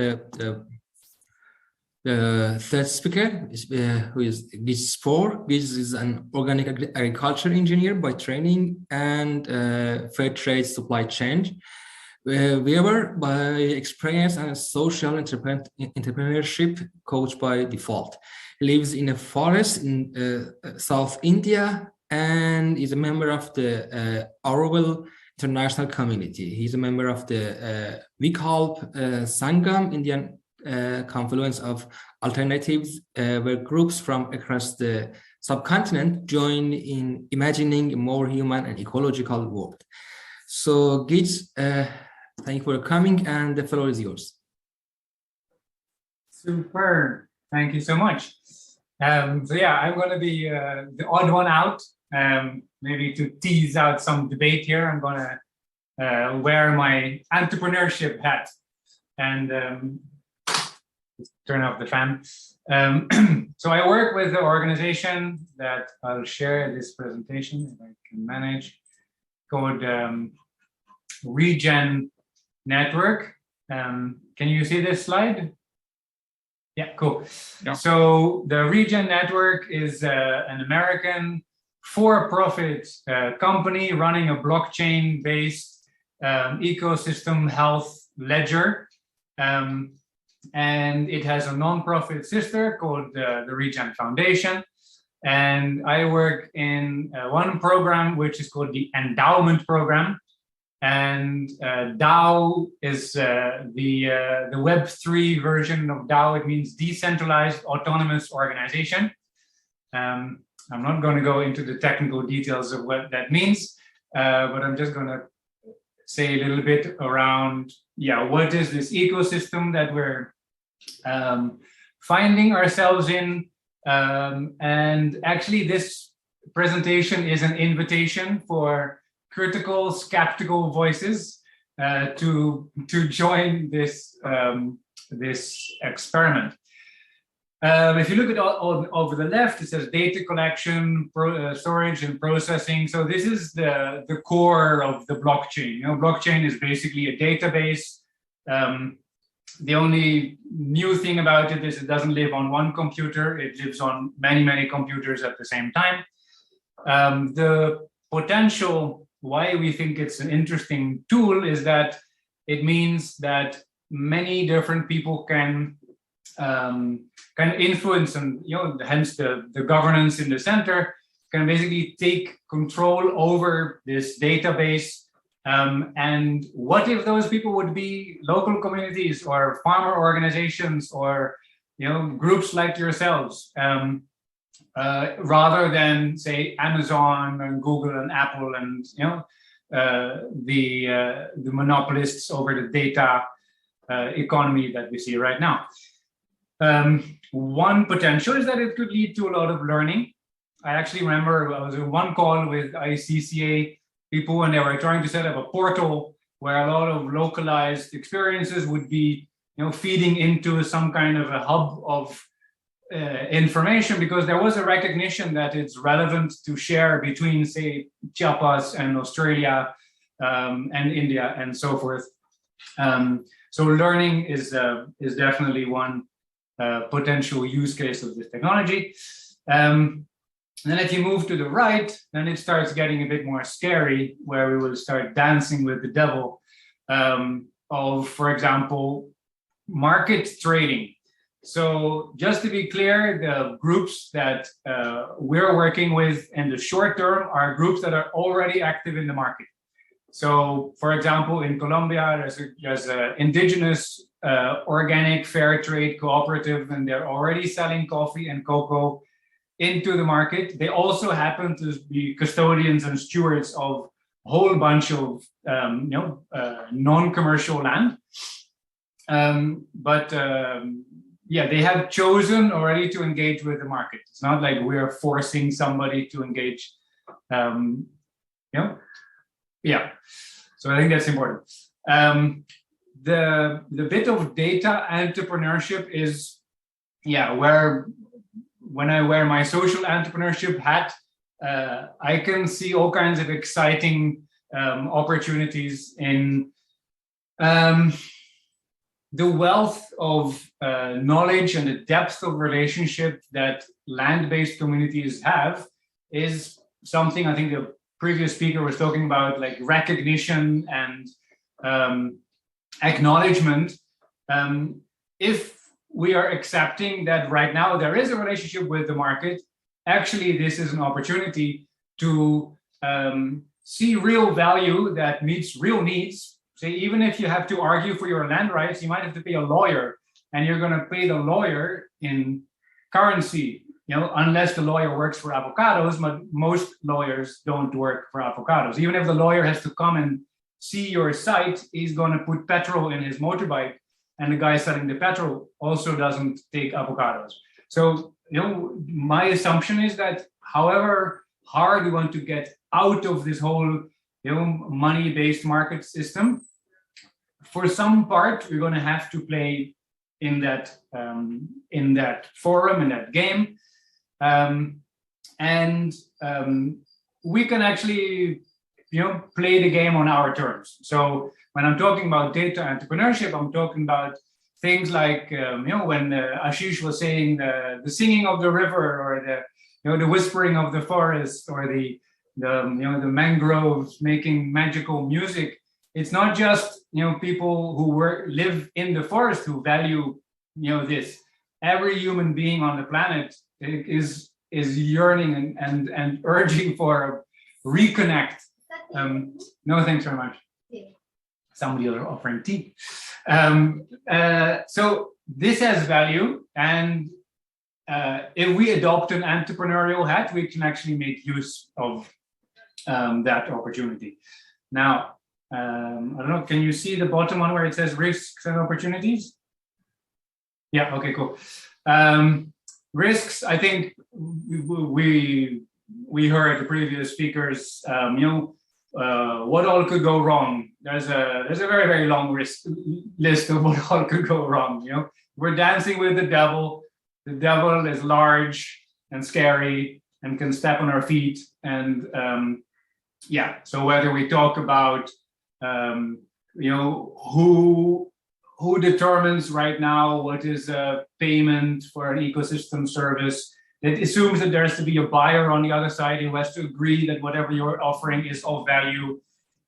the third speaker, who is Giz. Giz is an organic agriculture engineer by training and fair trade supply chain. Weaver by experience and social entrepreneurship coach by default. He lives in a forest in South India and is a member of the Auroville International Community. He's a member of the Vikalp Sangam, Indian confluence of alternatives, where groups from across the subcontinent join in imagining a more human and ecological world. So, Giz, thank you for coming, and the floor is yours. Super. Thank you so much. So yeah, I'm going to be the odd one out. Maybe to tease out some debate here, I'm going to wear my entrepreneurship hat and turn off the fan. So I work with the organization that I'll share this presentation, if I can manage, called Regen Network. Can you see this slide? Yeah, cool. Yeah. So the Regen Network is an American for-profit company running a blockchain-based ecosystem health ledger. And it has a non-profit sister called the Regen Foundation. And I work in one program, which is called the Endowment Program. And DAO is the Web3 version of DAO. It means Decentralized Autonomous Organization. I'm not going to go into the technical details of what that means, but I'm just going to say a little bit around, what is this ecosystem that we're finding ourselves in. And actually, this presentation is an invitation for critical, skeptical voices to join this this experiment. If you look at over the left, it says data collection, storage, and processing. So this is the core of the blockchain. Blockchain is basically a database. The only new thing about it is it doesn't live on one computer. It lives on many, many computers at the same time. The potential why we think it's an interesting tool is that it means that many different people can influence, and hence the governance in the center can basically take control over this database. And what if those people would be local communities or farmer organizations or groups like yourselves, rather than say Amazon and Google and Apple and the monopolists over the data economy that we see right now. One potential is that it could lead to a lot of learning. I actually remember I was in one call with ICCA people, and they were trying to set up a portal where a lot of localized experiences would be, feeding into some kind of a hub of information, because there was a recognition that it's relevant to share between, say, Chiapas and Australia and India and so forth. So learning is definitely one potential use case of this technology. And then if you move to the right, then it starts getting a bit more scary, where we will start dancing with the devil of, for example, market trading. So just to be clear, the groups that we're working with in the short term are groups that are already active in the market. So, for example, in Colombia, there's an indigenous organic fair trade cooperative, and they're already selling coffee and cocoa into the market. They also happen to be custodians and stewards of a whole bunch of non-commercial land. They have chosen already to engage with the market. It's not like we're forcing somebody to engage. So I think that's important. The bit of data entrepreneurship is, where when I wear my social entrepreneurship hat, I can see all kinds of exciting opportunities in the wealth of knowledge and the depth of relationship that land-based communities have is something I think the previous speaker was talking about, like recognition and acknowledgement. If we are accepting that right now there is a relationship with the market, actually this is an opportunity to see real value that meets real needs. So even if you have to argue for your land rights, you might have to pay a lawyer, and you're going to pay the lawyer in currency, unless the lawyer works for avocados. But most lawyers don't work for avocados. Even if the lawyer has to come and see your site, he's going to put petrol in his motorbike, and the guy selling the petrol also doesn't take avocados. So, my assumption is that however hard we want to get out of this whole, money-based market system, for some part, we're going to have to play in that forum, in that game. We can actually, play the game on our terms. So when I'm talking about data entrepreneurship, I'm talking about things like, when Ashish was saying the singing of the river, or the whispering of the forest, or the mangroves making magical music. It's not just, people who live in the forest who value, this. Every human being on the planet is yearning and urging for reconnect. No, thanks very much. Somebody are offering tea. So this has value, and if we adopt an entrepreneurial hat, we can actually make use of that opportunity. Now, I don't know, can you see the bottom one where it says risks and opportunities? Yeah, okay, cool. Risks, I think we heard the previous speakers, what all could go wrong. There's a very, very long list of what all could go wrong. We're dancing with the devil. The devil is large and scary and can step on our feet. And so whether we talk about who determines right now what is a payment for an ecosystem service, it assumes that there has to be a buyer on the other side who has to agree that whatever you're offering is of value.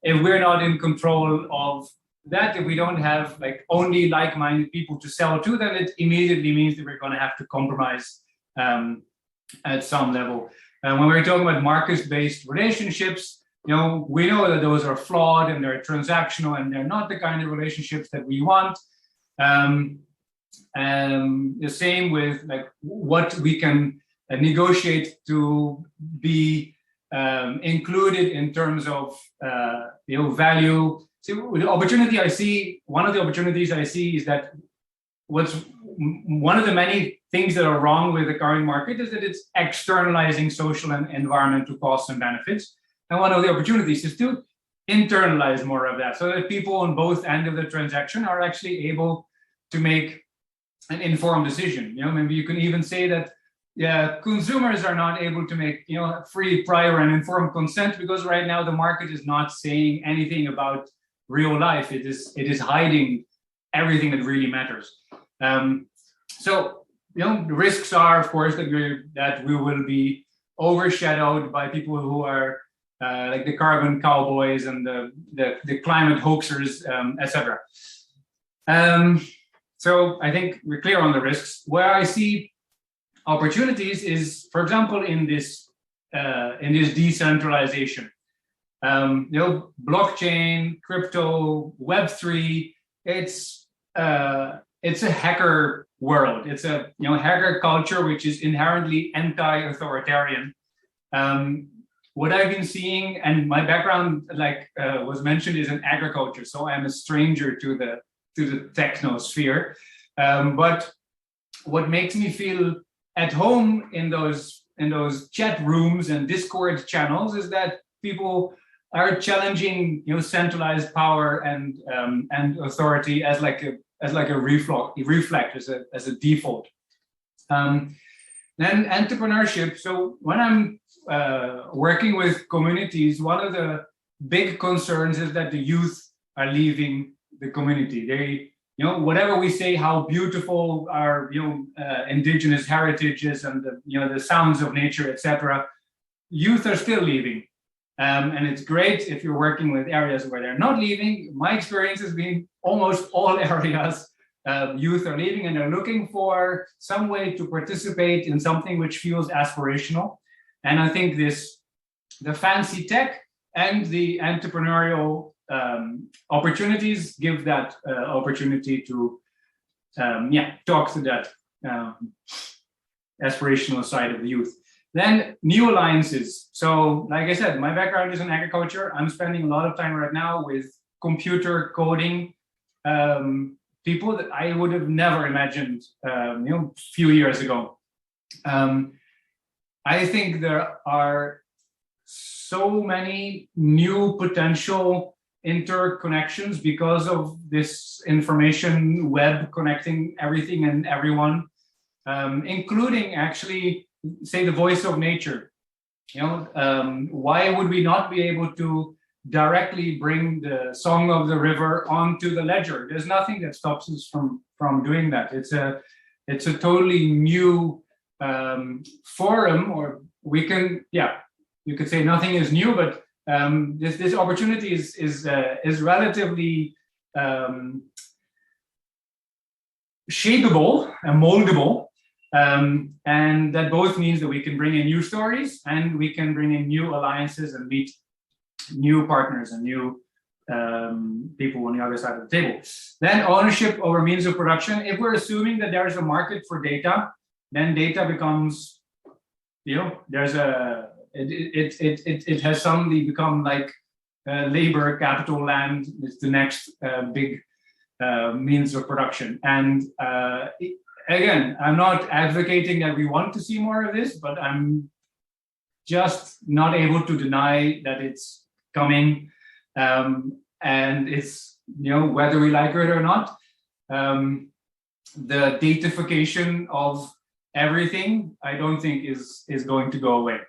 If we're not in control of that, if we don't have only like-minded people to sell to, then it immediately means that we're going to have to compromise at some level. And when we're talking about market-based relationships, we know that those are flawed and they're transactional and they're not the kind of relationships that we want. The same with what we can negotiate to be included in terms of value. So the opportunity I see, one of the opportunities I see is that one of the many things that are wrong with the current market is that it's externalizing social and environmental costs and benefits. And one of the opportunities is to internalize more of that, so that people on both ends of the transaction are actually able to make an informed decision. Maybe you can even say that consumers are not able to make free, prior, and informed consent, because right now the market is not saying anything about real life. It is hiding everything that really matters. So the risks are, of course, that we will be overshadowed by people who are like the carbon cowboys and the climate hoaxers, etc. So I think we're clear on the risks. Where I see opportunities is, for example, in this decentralization. Blockchain, crypto, Web3. It's a hacker world. It's a hacker culture which is inherently anti-authoritarian. What I've been seeing, and my background, was mentioned, is in agriculture, so I'm a stranger to the technosphere. But what makes me feel at home in those chat rooms and Discord channels is that people are challenging centralized power and authority as a reflex, as a default. Then entrepreneurship. So when I'm working with communities, one of the big concerns is that the youth are leaving the community. They, whatever we say, how beautiful our indigenous heritage is, and the sounds of nature, etc., youth are still leaving. And it's great if you're working with areas where they're not leaving. My experience has been almost all areas youth are leaving, and they're looking for some way to participate in something which feels aspirational. And I think this the fancy tech and the entrepreneurial opportunities give that opportunity to talk to that aspirational side of the youth. Then new alliances. So like I said, my background is in agriculture. I'm spending a lot of time right now with computer coding people that I would have never imagined a few years ago. I think there are so many new potential interconnections because of this information web connecting everything and everyone, including actually, say, the voice of nature. Why would we not be able to directly bring the song of the river onto the ledger? There's nothing that stops us from doing that. It's a totally new forum, or we can, you could say nothing is new, but this opportunity is relatively shapeable and moldable, and that both means that we can bring in new stories and we can bring in new alliances and meet new partners and new people on the other side of the table. Then ownership over means of production. If we're assuming that there's a market for data, then data becomes, it has suddenly become like labor, capital, land. It's the next big means of production. And again, I'm not advocating that we want to see more of this, but I'm just not able to deny that it's coming, and it's, whether we like it or not, the datafication of everything, I don't think is going to go away.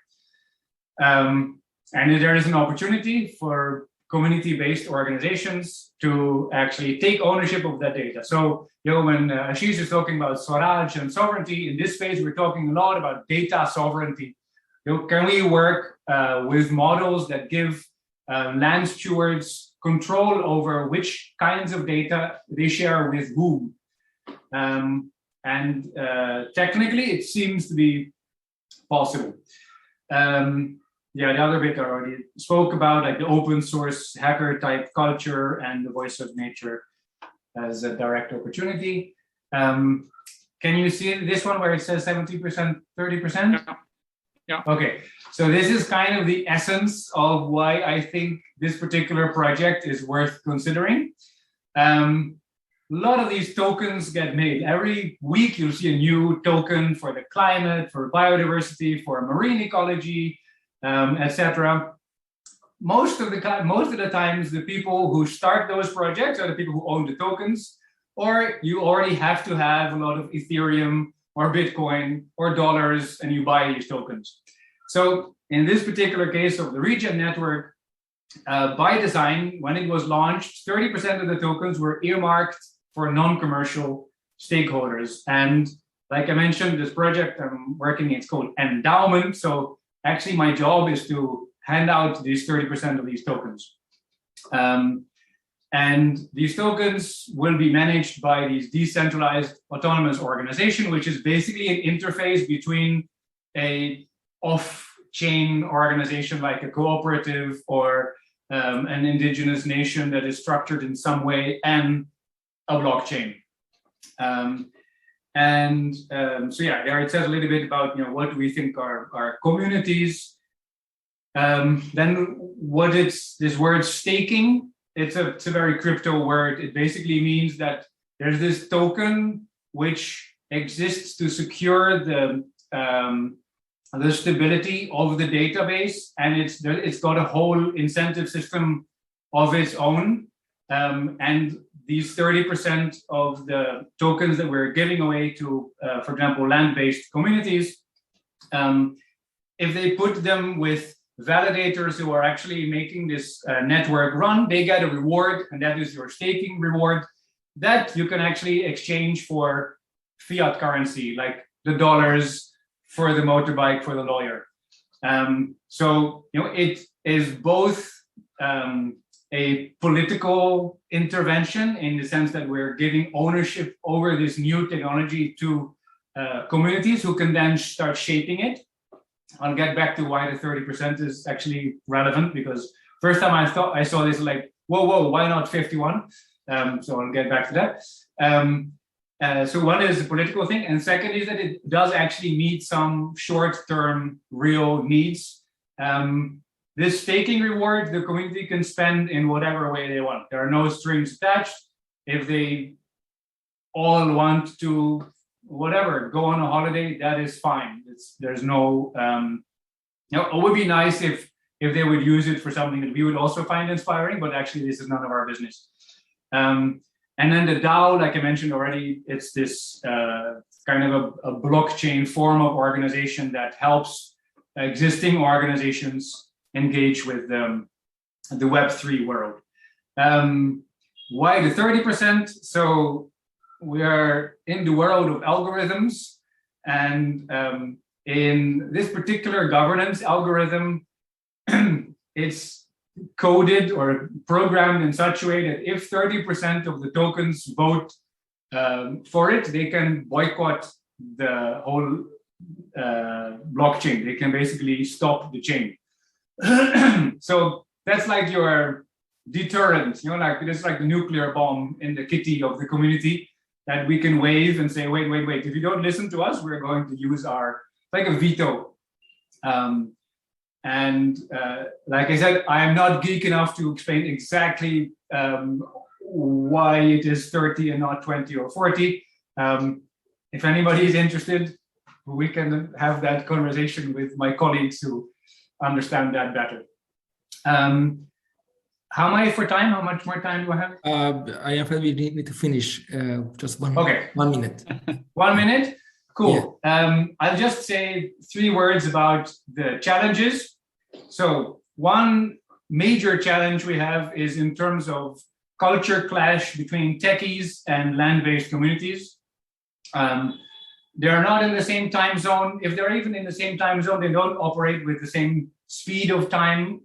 And there is an opportunity for community-based organizations to actually take ownership of that data. So, when Ashish is talking about Swaraj and sovereignty, in this space, we're talking a lot about data sovereignty. Can we work with models that give land stewards control over which kinds of data they share with whom? And technically, it seems to be possible. The other bit I already spoke about, like the open source hacker type culture and the voice of nature as a direct opportunity. Can you see this one where it says 70%, 30%? Yeah. Okay, so this is kind of the essence of why I think this particular project is worth considering. A lot of these tokens get made. Every week you'll see a new token for the climate, for biodiversity, for marine ecology, etc. Most of the times, the people who start those projects are the people who own the tokens, or you already have to have a lot of Ethereum or Bitcoin or dollars, and you buy these tokens. So in this particular case of the Regen network, by design, when it was launched, 30% of the tokens were earmarked for non-commercial stakeholders. And like I mentioned, this project I'm working, it's called endowment. So actually my job is to hand out these 30% of these tokens. And these tokens will be managed by these decentralized autonomous organization, which is basically an interface between a off-chain organization like a cooperative or an indigenous nation that is structured in some way and a blockchain. So there it says a little bit about what do we think are communities. Then what is this word staking? It's a very crypto word. It basically means that there's this token which exists to secure the stability of the database, and it's got a whole incentive system of its own. And these 30% of the tokens that we're giving away to, for example, land-based communities, if they put them with validators who are actually making this network run, they get a reward, and that is your staking reward that you can actually exchange for fiat currency, like the dollars for the motorbike for the lawyer. So it is both a political intervention in the sense that we're giving ownership over this new technology to communities who can then start shaping it. I'll get back to why the 30% is actually relevant, because first time I saw this, like, whoa, why not 51? So I'll get back to that. So one is the political thing, and second is that it does actually meet some short-term real needs. This staking reward, the community can spend in whatever way they want. There are no strings attached. If they all want to, whatever, go on a holiday, that is fine. There's no, it would be nice if they would use it for something that we would also find inspiring, but actually this is none of our business. And then the DAO, like I mentioned already, it's this kind of a blockchain form of organization that helps existing organizations engage with the Web3 world. Why the 30%? So we are in the world of algorithms, and in this particular governance algorithm, it's coded or programmed in such a way that if 30% of the tokens vote for it, they can boycott the whole blockchain. They can basically stop the chain. So that's like your deterrent, like it's like the nuclear bomb in the kitty of the community that we can wave and say, wait, if you don't listen to us, we're going to use like a veto. And like I said, I am not geek enough to explain exactly why it is 30 and not 20 or 40. If anybody is interested, we can have that conversation with my colleagues who understand that better. How am I for time? How much more time do I have? I am afraid we need to finish. Just one minute. 1 minute? Cool. Yeah. I'll just say 3 words about the challenges. So one major challenge we have is in terms of culture clash between techies and land-based communities. They're not in the same time zone. If they're even in the same time zone, they don't operate with the same speed of time.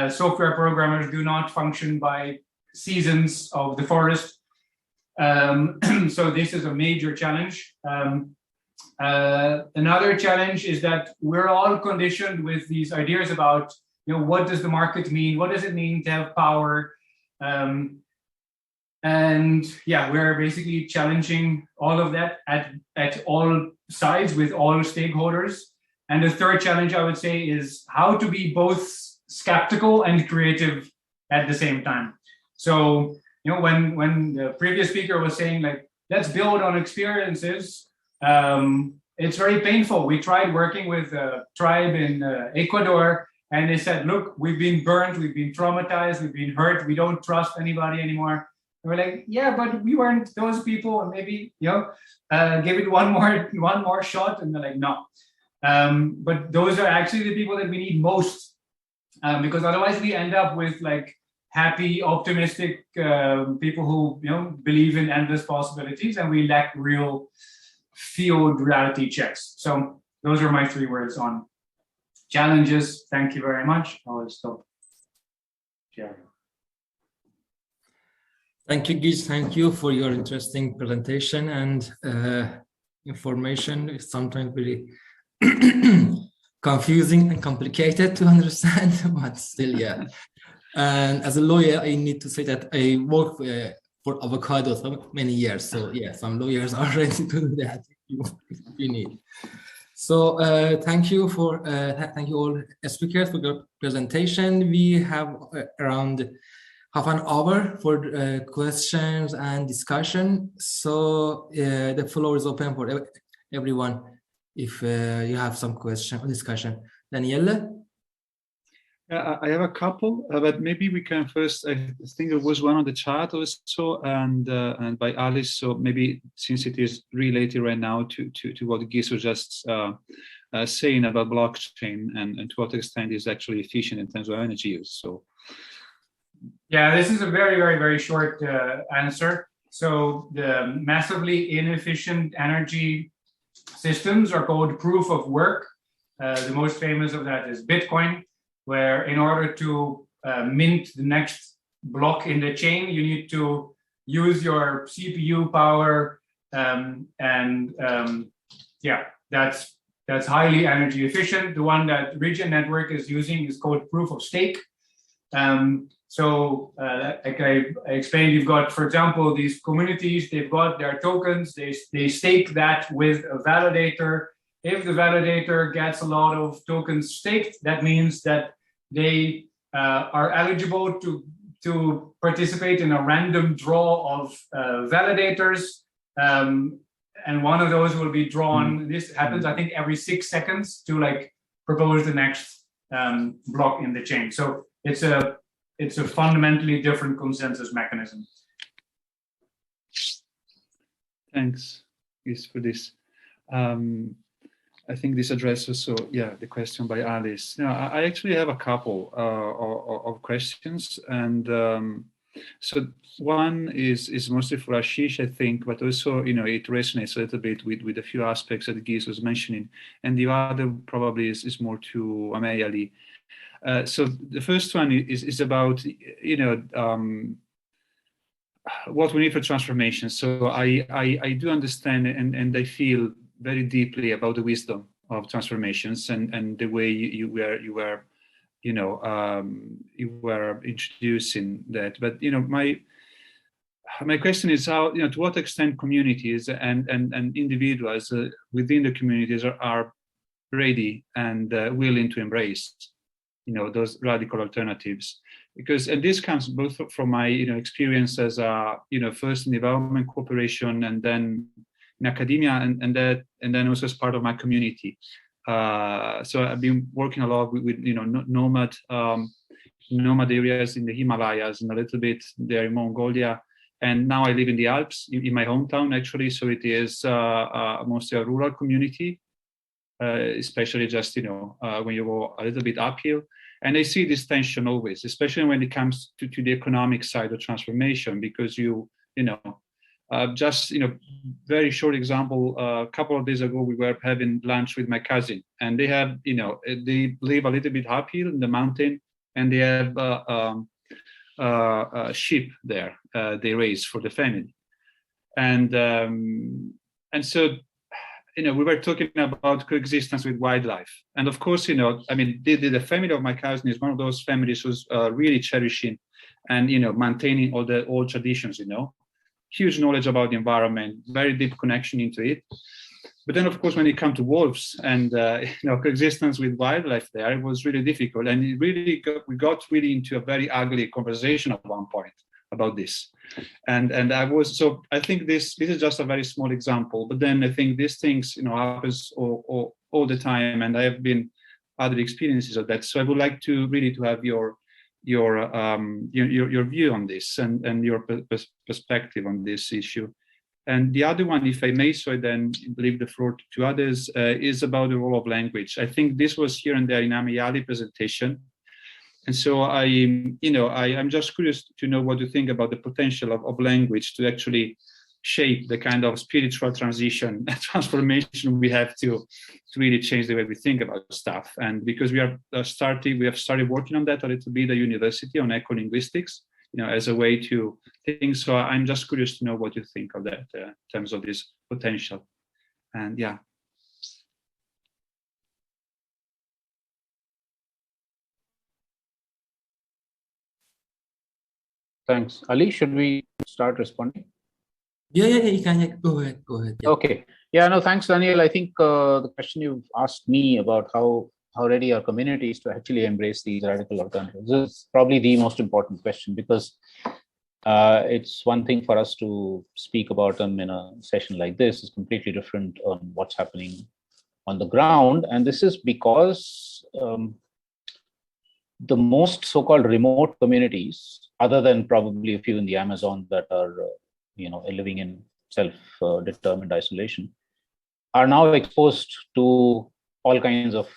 Software programmers do not function by seasons of the forest. So this is a major challenge. Another challenge is that we're all conditioned with these ideas about, what does the market mean? What does it mean to have power? And yeah, we're basically challenging all of that at all sides with all stakeholders. And the third challenge I would say is how to be both skeptical and creative at the same time. So, when the previous speaker was saying, like, let's build on experiences, it's very painful. We tried working with a tribe in Ecuador, and they said, look, we've been burned, we've been traumatized, we've been hurt, we don't trust anybody anymore. And we're like, yeah, but we weren't those people, and maybe, give it one more shot. And they're like, no. But those are actually the people that we need most, because otherwise we end up with like happy, optimistic people who believe in endless possibilities, and we lack real field reality checks. So those are my 3 words on challenges. Thank you very much. I'll stop sharing. Thank you, Giz. Thank you for your interesting presentation and information. It's sometimes very confusing and complicated to understand, but still, yeah. And as a lawyer, I need to say that I work for avocados for many years. So yeah, some lawyers are ready to do that if you need. So thank you all speakers for your presentation. We have around half an hour for questions and discussion. So the floor is open for everyone. If you have some question or discussion. Daniele? I have a couple, but maybe we can first, I think there was one on the chat also, and by Alice, so maybe since it is related right now to what Giz was just saying about blockchain and to what extent is actually efficient in terms of energy use. So yeah, this is a very, very, very short answer. So the massively inefficient energy systems are called proof of work. The most famous of that is Bitcoin, where in order to mint the next block in the chain, you need to use your CPU power. Yeah, that's that's highly energy efficient. The one that Region Network is using is called proof of stake. Like I explained, you've got, for example, these communities, they've got their tokens, they stake that with a validator. If the validator gets a lot of tokens staked, that means that they are eligible to participate in a random draw of validators. And one of those will be drawn. This happens, I think, every 6 seconds to like propose the next block in the chain. So it's a fundamentally different consensus mechanism. Thanks, Is for this. I think this addresses the question by Alice. Now, I actually have a couple of questions, and so one is mostly for Ashish, I think, but also it resonates a little bit with a few aspects that Giz was mentioning, and the other probably is more to Ali. So the first one is about what we need for transformation. So I do understand and I feel very deeply about the wisdom of transformations and the way you were introducing that. But my question is how to what extent communities and individuals within the communities are ready and willing to embrace those radical alternatives, and this comes both from my experience as first in development cooperation and then in academia and then also as part of my community. So I've been working a lot with nomad areas in the Himalayas and a little bit there in Mongolia, and now I live in the Alps in my hometown actually. So it is mostly a rural community, especially just when you go a little bit uphill. And I see this tension always, especially when it comes to the economic side of transformation, because very short example, a couple of days ago, we were having lunch with my cousin, and they have, they live a little bit uphill in the mountain, and they have sheep there, they raise for the family. And so, we were talking about coexistence with wildlife. And of course, the family of my cousin is one of those families who's really cherishing and, maintaining all the old traditions, huge knowledge about the environment, very deep connection into it. But then, of course, when it comes to wolves and, coexistence with wildlife there, it was really difficult. And we got really into a very ugly conversation at one point about this. And I think this is just a very small example, but then I think these things, happens all the time, and I have been other experiences of that. So I would like to really to have your view on this and your perspective on this issue. And the other one, if I may, so I then leave the floor to others, is about the role of language. I think this was here and there in Amiyali's presentation. And so I'm just curious to know what you think about the potential of language to actually shape the kind of spiritual transformation we have to really change the way we think about stuff. And because we have started working on that a little bit at university on eco-linguistics, as a way to think. So I'm just curious to know what you think of that in terms of this potential. And yeah. Thanks. Ali, should we start responding? Yeah, you can. Yeah. Go ahead. Yeah. Okay. Yeah, no, thanks, Daniel. I think the question you've asked me about how ready are communities to actually embrace these radical alternatives is probably the most important question, because it's one thing for us to speak about them in a session like this. It's completely different on what's happening on the ground. And this is because the most so-called remote communities, other than probably a few in the Amazon that are living in self-determined isolation, are now exposed to all kinds of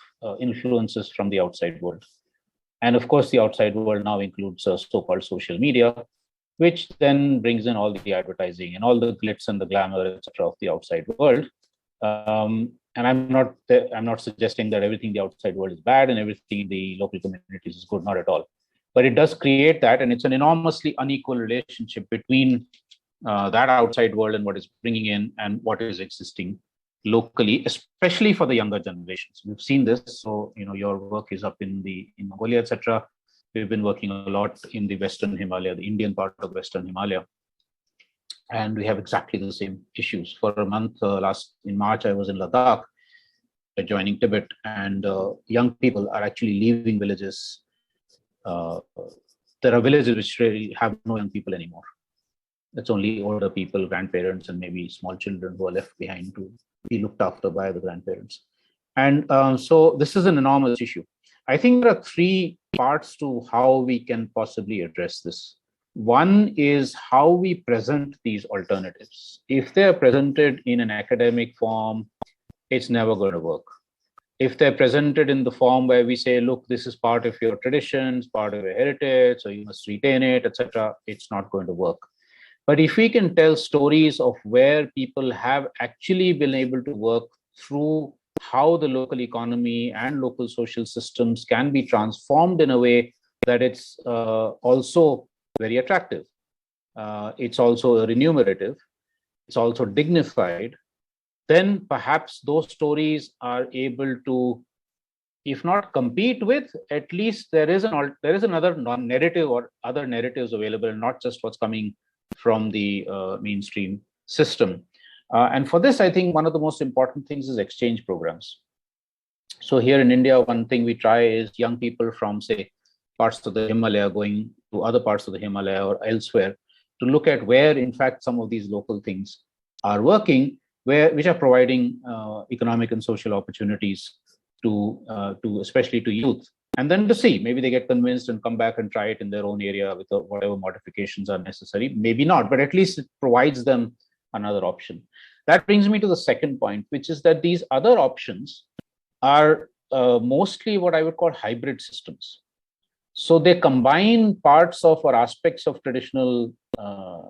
influences from the outside world. And of course, the outside world now includes so-called social media, which then brings in all the advertising and all the glitz and the glamour, etc., of the outside world. And I'm not suggesting that everything the outside world is bad and everything in the local communities is good, not at all. But it does create that, and it's an enormously unequal relationship between that outside world and what is bringing in and what is existing locally, especially for the younger generations. We've seen this. So, your work is up in Mongolia, etc. We've been working a lot in the Western Himalaya, the Indian part of Western Himalaya. And we have exactly the same issues. For a month in March, I was in Ladakh, joining Tibet, and young people are actually leaving villages. There are villages which really have no young people anymore. It's only older people, grandparents, and maybe small children who are left behind to be looked after by the grandparents. And so this is an enormous issue. I think there are three parts to how we can possibly address this. One is how we present these alternatives. If they're presented in an academic form, it's never going to work. If they're presented in the form where we say, look, this is part of your traditions, part of your heritage, so you must retain it, etc., it's not going to work. But if we can tell stories of where people have actually been able to work through how the local economy and local social systems can be transformed in a way that it's also very attractive. It's also remunerative. It's also dignified. Then perhaps those stories are able to, if not compete with, at least there is another narrative or other narratives available, not just what's coming from the mainstream system. And for this, I think one of the most important things is exchange programs. So here in India, one thing we try is young people from, say, parts of the Himalaya going to other parts of the Himalaya or elsewhere to look at where, in fact, some of these local things are working, which are providing economic and social opportunities to especially to youth. And then to see, maybe they get convinced and come back and try it in their own area with whatever modifications are necessary. Maybe not, but at least it provides them another option. That brings me to the second point, which is that these other options are mostly what I would call hybrid systems. So they combine parts of or aspects of traditional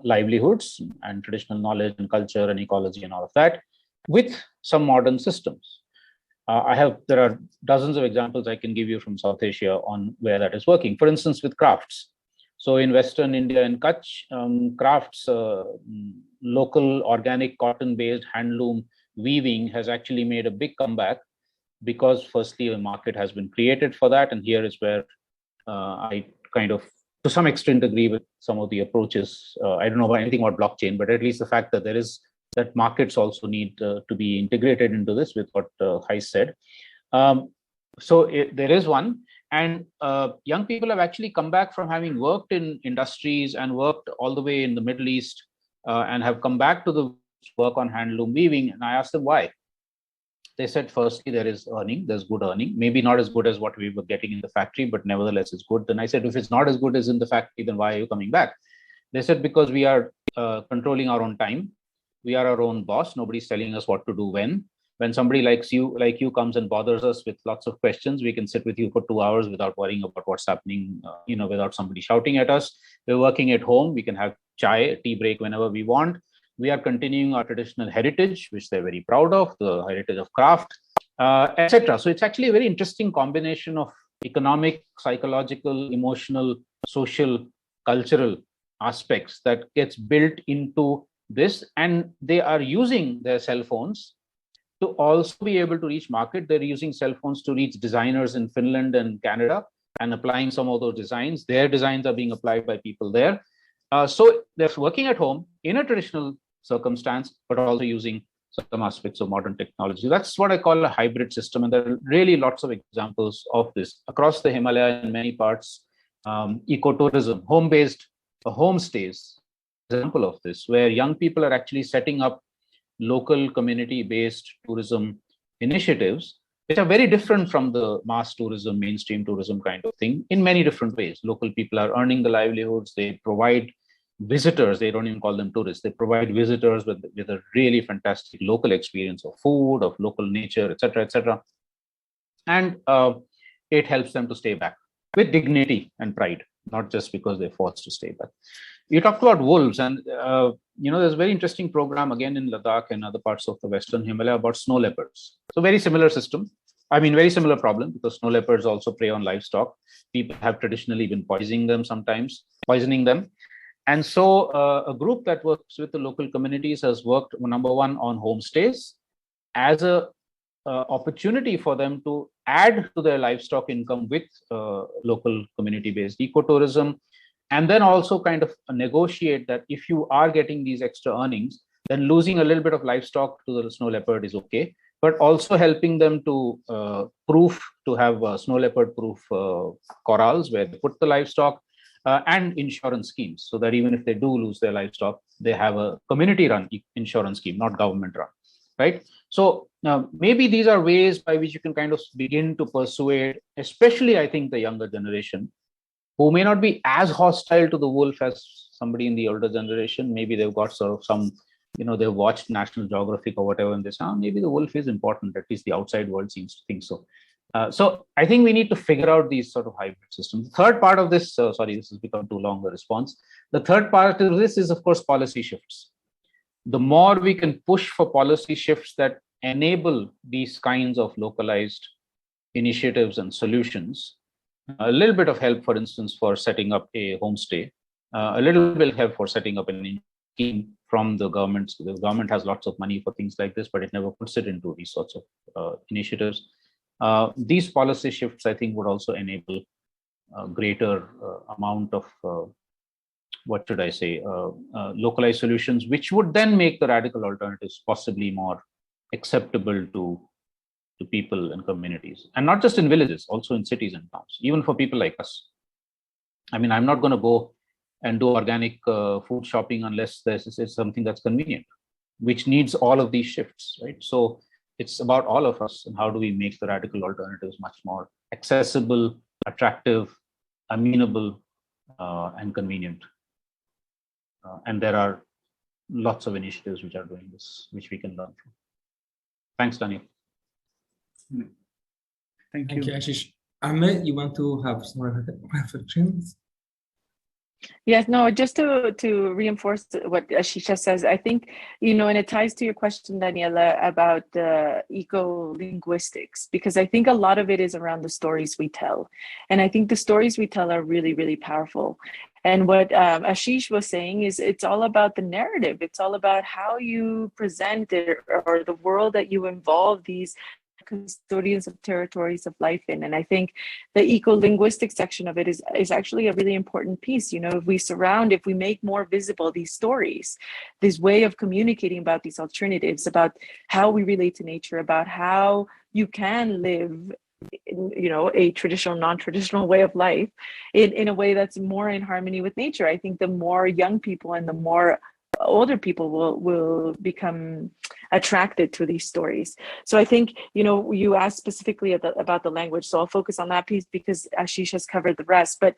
livelihoods and traditional knowledge and culture and ecology and all of that with some modern systems. There are dozens of examples I can give you from South Asia on where that is working. For instance, with crafts. So in Western India and Kutch, crafts, local organic cotton-based handloom weaving has actually made a big comeback because firstly, a market has been created for that. And here is where I kind of, to some extent, agree with some of the approaches. I don't know about anything about blockchain, but at least the fact that that markets also need to be integrated into this with what Heis said. There is one. And young people have actually come back from having worked in industries and worked all the way in the Middle East and have come back to the work on handloom weaving. And I asked them why. They said, firstly, there's good earning, maybe not as good as what we were getting in the factory, but nevertheless, it's good. Then I said, if it's not as good as in the factory, then why are you coming back? They said, because we are controlling our own time. We are our own boss. Nobody's telling us what to do when. When somebody like you comes and bothers us with lots of questions, we can sit with you for 2 hours without worrying about what's happening, without somebody shouting at us. We're working at home. We can have tea break whenever we want. We are continuing our traditional heritage, which they're very proud of, the heritage of craft, etc. So it's actually a very interesting combination of economic, psychological, emotional, social, cultural aspects that gets built into this. And they are using their cell phones to also be able to reach market. They're using cell phones to reach designers in Finland and Canada and applying some of those designs. Their designs are being applied by people there. So they're working at home in a traditional circumstance, but also using some aspects of modern technology. That's what I call a hybrid system. And there are really lots of examples of this across the Himalaya in many parts. Ecotourism, home-based homestays, example of this, where young people are actually setting up local community-based tourism initiatives, which are very different from the mass tourism, mainstream tourism kind of thing in many different ways. Local people are earning the livelihoods. They provide visitors, they don't even call them tourists, they provide visitors with a really fantastic local experience of food, of local nature, etc., etc. And it helps them to stay back with dignity and pride, not just because they're forced to stay back. You talked about wolves, and there's a very interesting program again in Ladakh and other parts of the Western Himalaya about snow leopards. So very similar system. Very similar problem, because snow leopards also prey on livestock. People have traditionally been poisoning them. And so a group that works with the local communities has worked, number one, on homestays, as a opportunity for them to add to their livestock income with local community-based ecotourism, and then also kind of negotiate that if you are getting these extra earnings, then losing a little bit of livestock to the snow leopard is okay, but also helping them to have snow leopard proof corrals where they put the livestock, and insurance schemes, so that even if they do lose their livestock, they have a community run insurance scheme, not government run, right? So maybe these are ways by which you can kind of begin to persuade, especially I think the younger generation, who may not be as hostile to the wolf as somebody in the older generation. Maybe they've got sort of some, they've watched National Geographic or whatever, and they say, maybe the wolf is important, at least the outside world seems to think so. So I think we need to figure out these sort of hybrid systems. The third part of this, sorry, this has become too long, the response. The third part of this is, of course, policy shifts. The more we can push for policy shifts that enable these kinds of localized initiatives and solutions, a little bit of help, for instance, for setting up a homestay, a little bit of help for setting up an scheme from the government. So the government has lots of money for things like this, but it never puts it into these sorts of initiatives. These policy shifts, I think, would also enable a greater amount of, what should I say, localized solutions, which would then make the radical alternatives possibly more acceptable to people and communities, and not just in villages, also in cities and towns, even for people like us. I mean, I'm not going to go and do organic food shopping unless this is something that's convenient, which needs all of these shifts, right? So it's about all of us, and how do we make the radical alternatives much more accessible, attractive, amenable, and convenient. And there are lots of initiatives which are doing this, which we can learn from. Thanks, Daniel. Thank you. Ashish. Ahmed, you want to have some reflections? Yes, no, just to reinforce what Ashish says, I think, and it ties to your question, Daniela, about eco-linguistics, because I think a lot of it is around the stories we tell. And I think the stories we tell are really, really powerful. And what Ashish was saying is it's all about the narrative. It's all about how you present it, or the world that you involve these custodians of territories of life in. And I think the eco-linguistic section of it is actually a really important piece. If we make more visible these stories, this way of communicating about these alternatives, about how we relate to nature, about how you can live a traditional, non-traditional way of life in a way that's more in harmony with nature, I think the more young people and the more older people will become attracted to these stories. So I think, you asked specifically about the language, so I'll focus on that piece because Ashish has covered the rest. But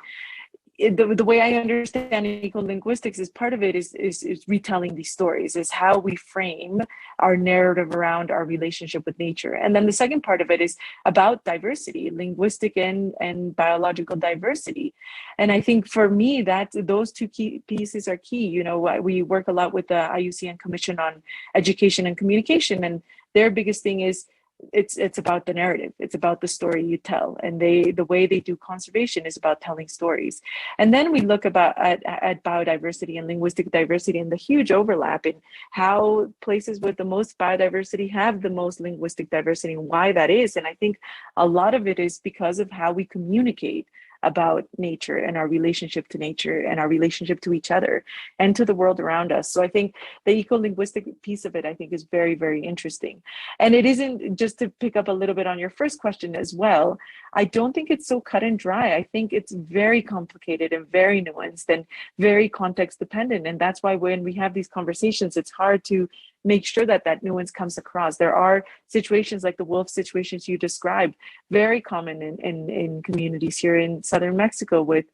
the way I understand eco-linguistics is part of it is retelling these stories, is how we frame our narrative around our relationship with nature. And then the second part of it is about diversity, linguistic and biological diversity. And I think for me that those two key pieces are key. We work a lot with the IUCN Commission on Education and Communication, and their biggest thing is it's about the narrative. It's about the story you tell, and the way they do conservation is about telling stories. And then we look at biodiversity and linguistic diversity and the huge overlap in how places with the most biodiversity have the most linguistic diversity, and why that is. And I think a lot of it is because of how we communicate about nature and our relationship to nature and our relationship to each other and to the world around us. So I think the eco-linguistic piece of it, I think, is very, very interesting. And it isn't, just to pick up a little bit on your first question as well, I don't think it's so cut and dry. I think it's very complicated and very nuanced and very context dependent. And that's why when we have these conversations, it's hard to make sure that nuance comes across. There are situations like the wolf situations you described, very common in communities here in southern Mexico with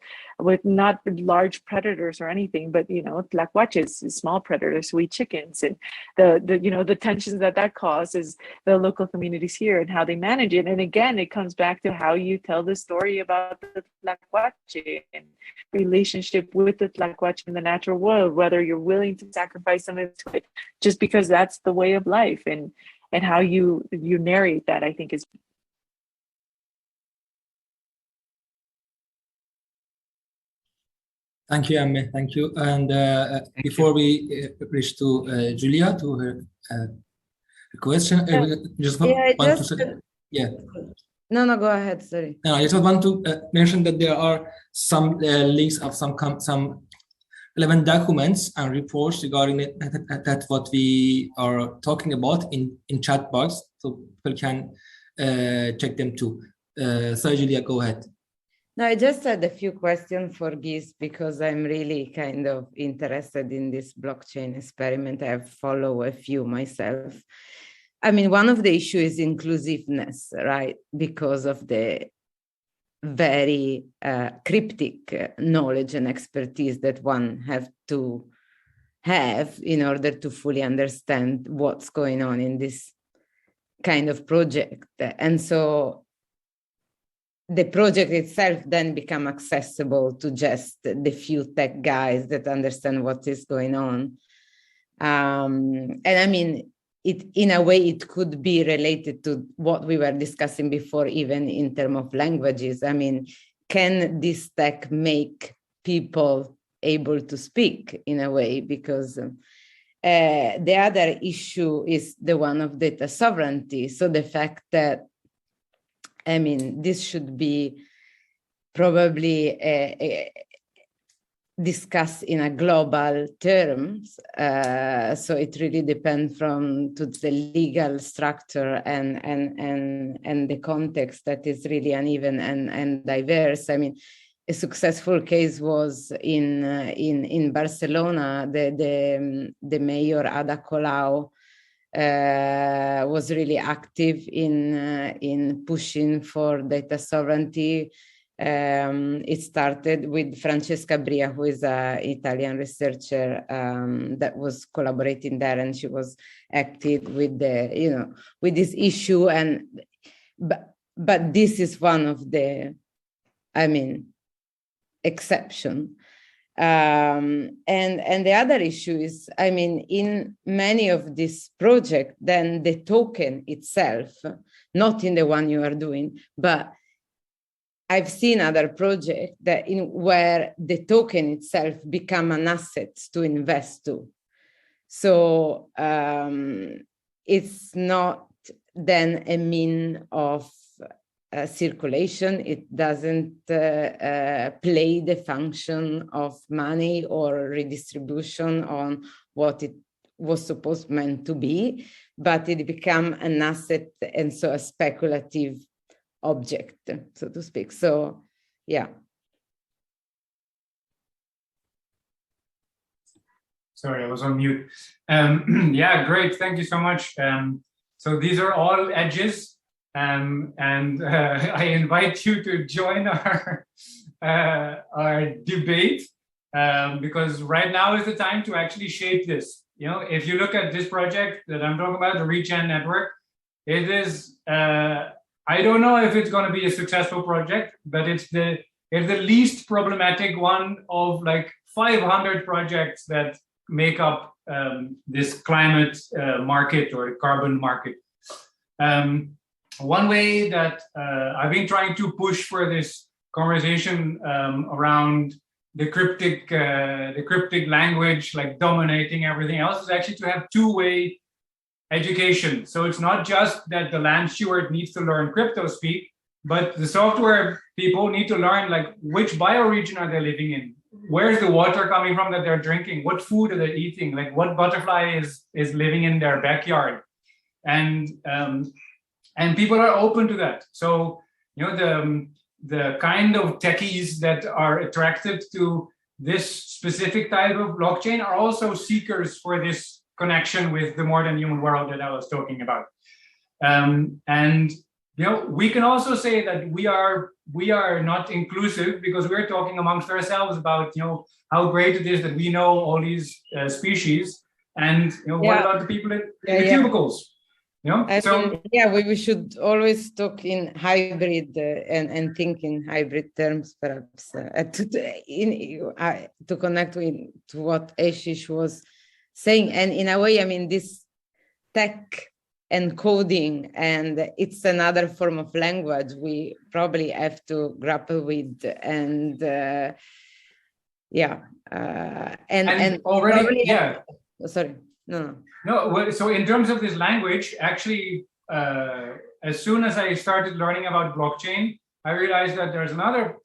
not large predators or anything, but tlacuaches, small predators who eat chickens, and the tensions that causes the local communities here and how they manage it. And again, it comes back to how you tell the story about the tlacuache and relationship with the tlacuache in the natural world, whether you're willing to sacrifice some of it just because that's the way of life, and how you narrate that, I think, is. Thank you, Amme. Thank you. And before we reach to Giulia, to her question. Just Yeah, want to say, yeah. No, go ahead. Sorry. No, I just want to mention that there are some links of some relevant documents and reports regarding that what we are talking about in chat box, so people can check them too. So Giulia, go ahead. No, I just had a few questions for Giz because I'm really kind of interested in this blockchain experiment. I've followed a few myself. I mean, one of the issues is inclusiveness, right? Because of the very cryptic knowledge and expertise that one have to have in order to fully understand what's going on in this kind of project. And so the project itself then become accessible to just the few tech guys that understand what is going on. And I mean, in a way, it could be related to what we were discussing before, even in terms of languages. I mean, can this tech make people able to speak in a way? Because the other issue is the one of data sovereignty. So the fact that, I mean, this should be probably discussed in a global terms. So it really depends to the legal structure and the context that is really uneven and diverse. I mean, a successful case was in Barcelona. The mayor Ada Colau was really active in pushing for data sovereignty. It started with Francesca Bria, who is an Italian researcher that was collaborating there, and she was active with with this issue. But this is one of the, I mean, exception. And the other issue is, I mean, in many of these projects, then the token itself, not in the one you are doing, but I've seen other projects where the token itself become an asset to invest to. So it's not then a mean of circulation. It doesn't play the function of money or redistribution on what it was supposed meant to be, but it become an asset and so a speculative object, so to speak. So, yeah. Sorry, I was on mute. Yeah, great. Thank you so much. So these are all edges, and I invite you to join our debate, because right now is the time to actually shape this. You know, if you look at this project that I'm talking about, the Regen Network, it is. I don't know if it's going to be a successful project, but it's the least problematic one of like 500 projects that make up this climate market or carbon market. One way that I've been trying to push for this conversation around the cryptic language, like dominating everything else, is actually to have two-way education. So it's not just that the land steward needs to learn crypto speak, but the software people need to learn like which bioregion are they living in, where's the water coming from that they're drinking, what food are they eating, like what butterfly is living in their backyard, and people are open to that. So you know the kind of techies that are attracted to this specific type of blockchain are also seekers for this connection with the more than human world that I was talking about. And you know, we can also say that we are not inclusive because we're talking amongst ourselves about, you know, how great it is that we know all these species, and you know, what about the people in the cubicles? You know, we should always talk in hybrid and think in hybrid terms, perhaps to connect to what Ashish was saying. And in a way, I mean, this tech encoding, and it's another form of language we probably have to grapple with, and already, probably, yeah. Sorry. No, so in terms of this language, actually, as soon as I started learning about blockchain, I realized that there's another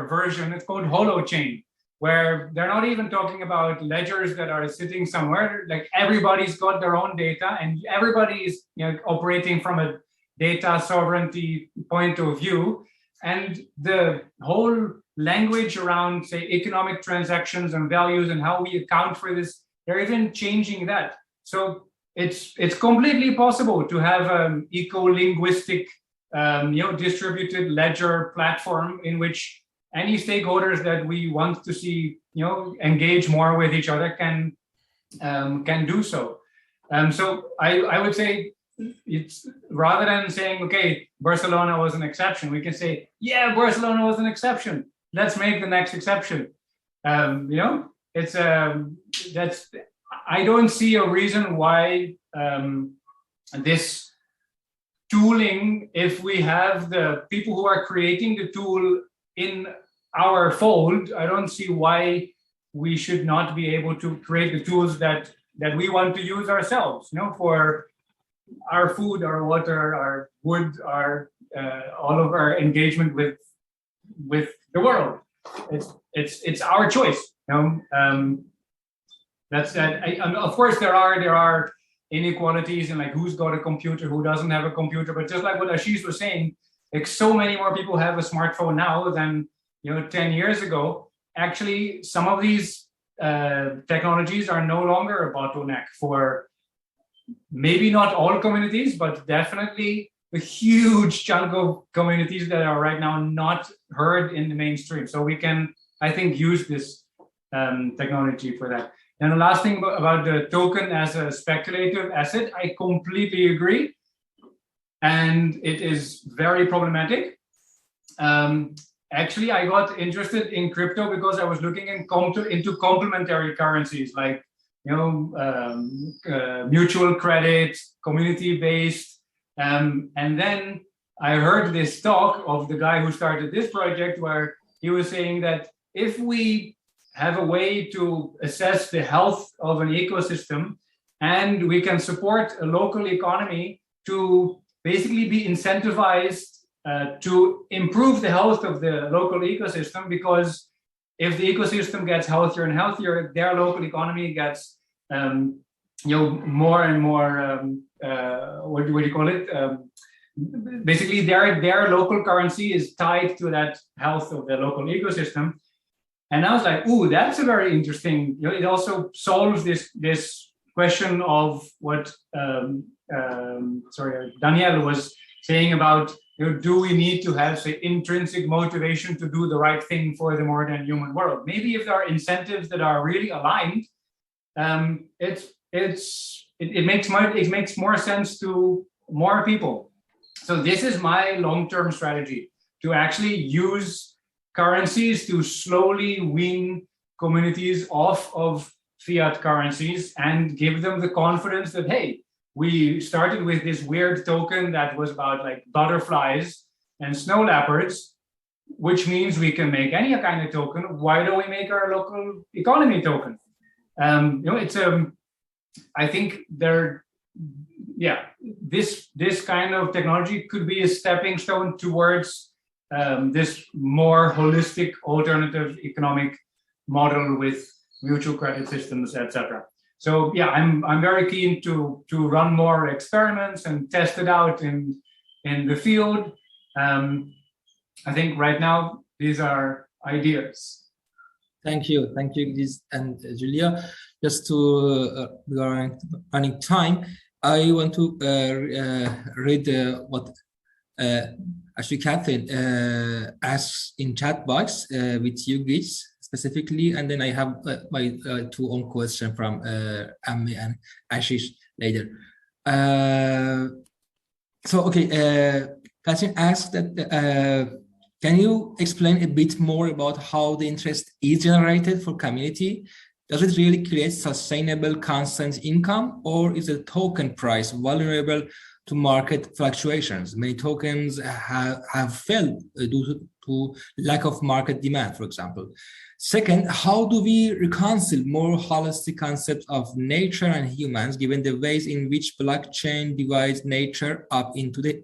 version. It's called Holochain, where they're not even talking about ledgers that are sitting somewhere. Like everybody's got their own data, and everybody is operating from a data sovereignty point of view. And the whole language around, say, economic transactions and values and how we account for this, they're even changing that. So it's completely possible to have an eco-linguistic, distributed ledger platform in which any stakeholders that we want to see, engage more with each other can do so. So I would say, it's rather than saying, okay, Barcelona was an exception, we can say, yeah, Barcelona was an exception. Let's make the next exception. It's I don't see a reason why this tooling, if we have the people who are creating the tool in our fold, I don't see why we should not be able to create the tools that we want to use ourselves, for our food, our water, our wood, our all of our engagement with the world. It's our choice. That's that. Of course, there are inequalities in like who's got a computer, who doesn't have a computer. But just like what Ashish was saying, like so many more people have a smartphone now than 10 years ago. Actually, some of these technologies are no longer a bottleneck for maybe not all communities, but definitely a huge chunk of communities that are right now not heard in the mainstream. So we can, I think, use this technology for that. And the last thing about the token as a speculative asset, I completely agree. And it is very problematic. Actually, I got interested in crypto because I was looking into complementary currencies like mutual credit, community-based. And then I heard this talk of the guy who started this project where he was saying that if we have a way to assess the health of an ecosystem and we can support a local economy to basically be incentivized to improve the health of the local ecosystem, because if the ecosystem gets healthier and healthier, their local economy gets more and more what do you call it? Basically, their local currency is tied to that health of the local ecosystem. And I was like, ooh, that's a very interesting. It also solves this question of what Daniele was saying about do we need to have, say, intrinsic motivation to do the right thing for the modern human world? Maybe if there are incentives that are really aligned, it makes more sense to more people. So this is my long-term strategy, to actually use currencies to slowly wean communities off of fiat currencies and give them the confidence that, hey, we started with this weird token that was about like butterflies and snow leopards, which means we can make any kind of token. Why don't we make our local economy token? It's I think this kind of technology could be a stepping stone towards this more holistic alternative economic model with mutual credit systems, etc. So yeah, I'm very keen to run more experiments and test it out in the field. I think right now these are ideas. Thank you, Giz and Giulia. Just to we are running time, I want to read what actually Catherine asks in chat box with you, Giz, specifically, and then I have my two own questions from Ammi and Ashish later. Catherine asked that can you explain a bit more about how the interest is generated for community? Does it really create sustainable constant income, or is the token price vulnerable to market fluctuations? Many tokens have failed due to lack of market demand, for example. Second, how do we reconcile more holistic concepts of nature and humans, given the ways in which blockchain divides nature up into the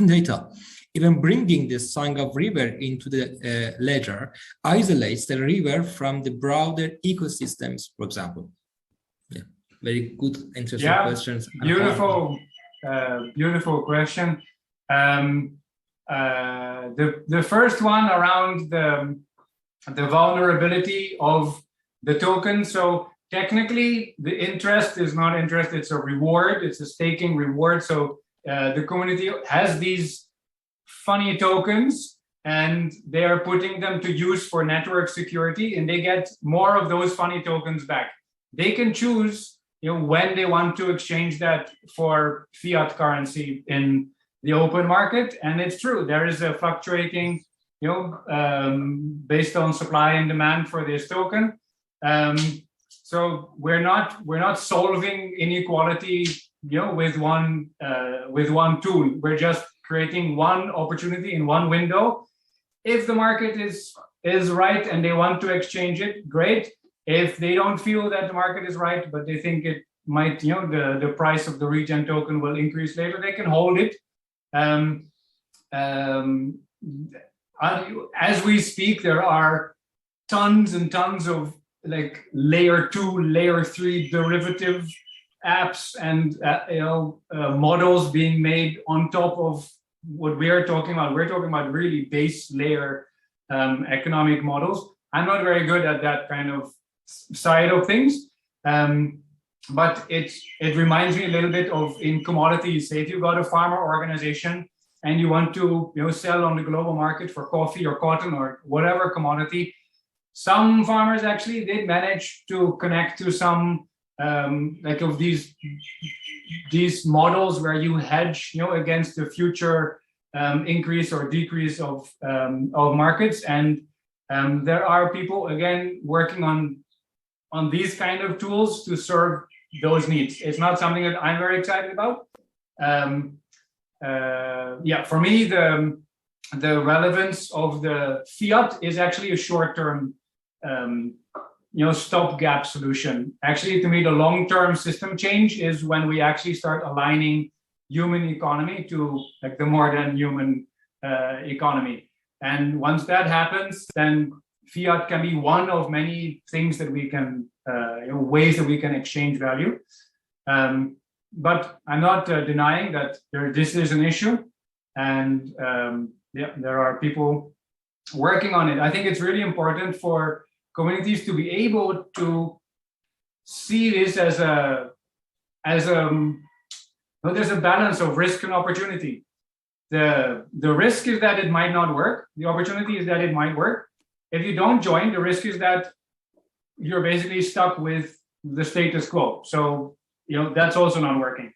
data? Even bringing the song of river into the ledger isolates the river from the broader ecosystems, for example. Yeah, very good, interesting questions. Beautiful, beautiful question. The first one around the vulnerability of the token. So technically, the interest is not interest; it's a reward. It's a staking reward. So the community has these funny tokens, and they are putting them to use for network security, and they get more of those funny tokens back. They can choose, when they want to exchange that for fiat currency in the open market. And it's true, there is a fluctuating, based on supply and demand for this token. So we're not solving inequality, with one tool. We're just creating one opportunity in one window. If the market is right and they want to exchange it, great. If they don't feel that the market is right, but they think it might, the price of the regen token will increase later, they can hold it. As we speak, there are tons and tons of like layer 2, layer 3 derivative apps and models being made on top of what we are talking about. We're talking about really base layer economic models. I'm not very good at that kind of side of things, but it reminds me a little bit of in commodities. Say if you got a farmer organization and you want to sell on the global market for coffee or cotton or whatever commodity, some farmers actually did manage to connect to some like of these models where you hedge against the future increase or decrease of markets. And there are people again working on these kind of tools to serve those needs. It's not something that I'm very excited about. For me, the relevance of the fiat is actually a short-term stopgap solution. Actually, to me, the long-term system change is when we actually start aligning human economy to like the more than human economy. And once that happens, then fiat can be one of many things that we can, ways that we can exchange value. But I'm not denying that this is an issue, and there are people working on it. I think it's really important for communities to be able to see this as there's a balance of risk and opportunity. The risk is that it might not work. The opportunity is that it might work. If you don't join, the risk is that you're basically stuck with the status quo. So, that's also not working.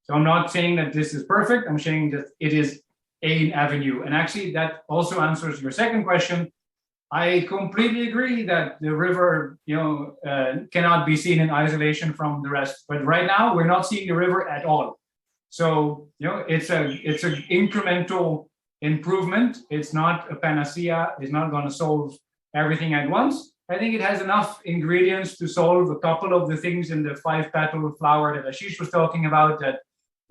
So I'm not saying that this is perfect. I'm saying that it is an avenue. And actually that also answers your second question. I completely agree that the river, cannot be seen in isolation from the rest. But right now we're not seeing the river at all. So, it's an incremental improvement. It's not a panacea. It's not going to solve everything at once. I think it has enough ingredients to solve a couple of the things in the 5-petal flower that Ashish was talking about, that,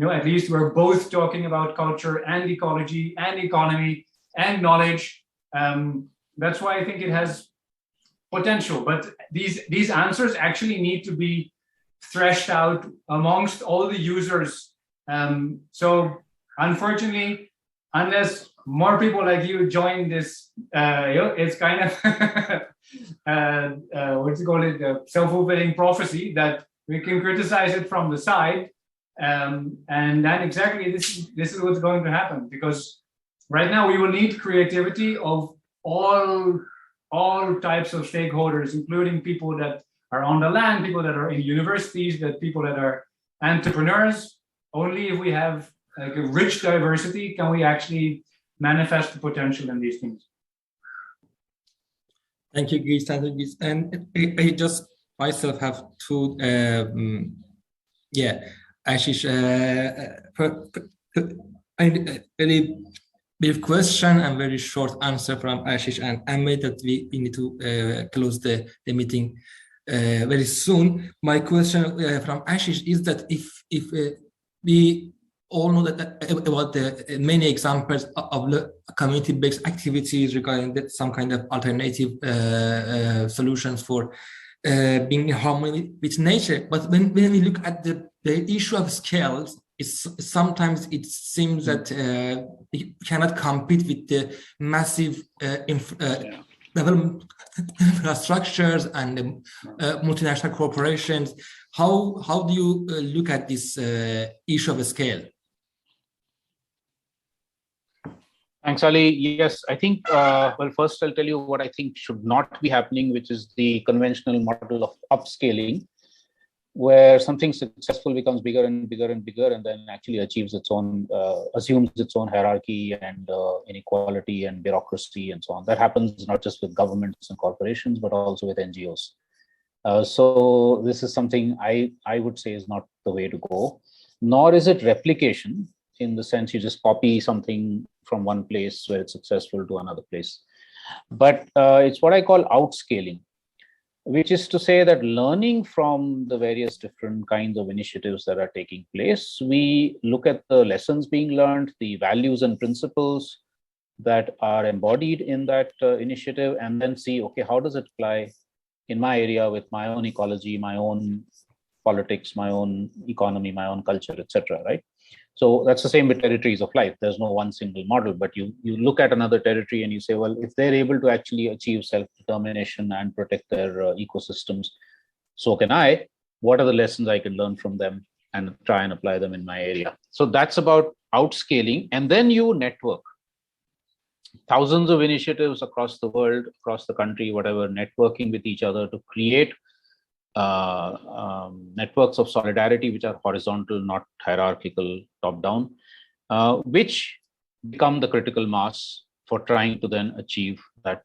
at least we're both talking about culture and ecology and economy and knowledge. That's why I think it has potential. But these answers actually need to be threshed out amongst all the users. So unfortunately, unless more people like you join this, it's kind of self-fulfilling prophecy that we can criticize it from the side, and then exactly this is what's going to happen, because right now we will need creativity of all types of stakeholders, including people that are on the land, people that are in universities, people that are entrepreneurs. Only if we have like a rich diversity can we actually manifest the potential in these things. Thank you, Guy. And I just myself have two, Ashish, I really brief question and very short answer from Ashish and Ahmed that we need to close the meeting very soon. My question from Ashish is that if we all know that about the many examples of community-based activities regarding some kind of alternative solutions for being in harmony with nature, but when we look at the issue of scales, sometimes it seems that we cannot compete with the massive infrastructures and multinational corporations. How do you look at this issue of scale? Thanks, Ali. Yes, I think, well, first I'll tell you what I think should not be happening, which is the conventional model of upscaling, where something successful becomes bigger and bigger and bigger, and then actually achieves its own, assumes its own hierarchy and inequality and bureaucracy and so on. That happens not just with governments and corporations, but also with NGOs. So this is something I would say is not the way to go, nor is it replication in the sense you just copy something from one place where it's successful to another place. But it's what I call outscaling, which is to say that learning from the various different kinds of initiatives that are taking place, we look at the lessons being learned, the values and principles that are embodied in that initiative, and then see, okay, how does it apply in my area with my own ecology, my own politics, my own economy, my own culture, etc. Right? So that's the same with territories of life. There's no one single model, but you look at another territory and you say, well, if they're able to actually achieve self-determination and protect their ecosystems, so can I. What are the lessons I can learn from them and try and apply them in my area? So that's about outscaling. And then you network. Thousands of initiatives across the world, across the country, whatever, networking with each other to create networks of solidarity, which are horizontal, not hierarchical, top-down, which become the critical mass for trying to then achieve that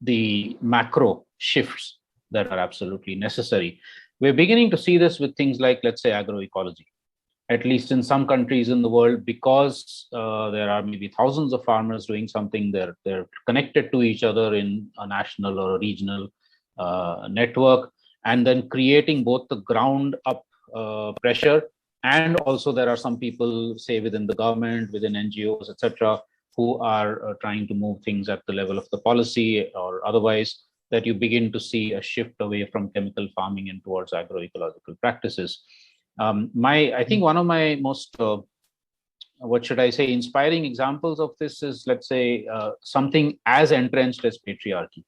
the macro shifts that are absolutely necessary. We're beginning to see this with things like, let's say, agroecology. At least in some countries in the world, because there are maybe thousands of farmers doing something, they're connected to each other in a national or a regional network, and then creating both the ground up pressure, and also there are some people, say within the government, within NGOs, etc., who are trying to move things at the level of the policy or otherwise, that you begin to see a shift away from chemical farming and towards agroecological practices. I think one of my most what should I say, inspiring examples of this is, let's say, something as entrenched as patriarchy.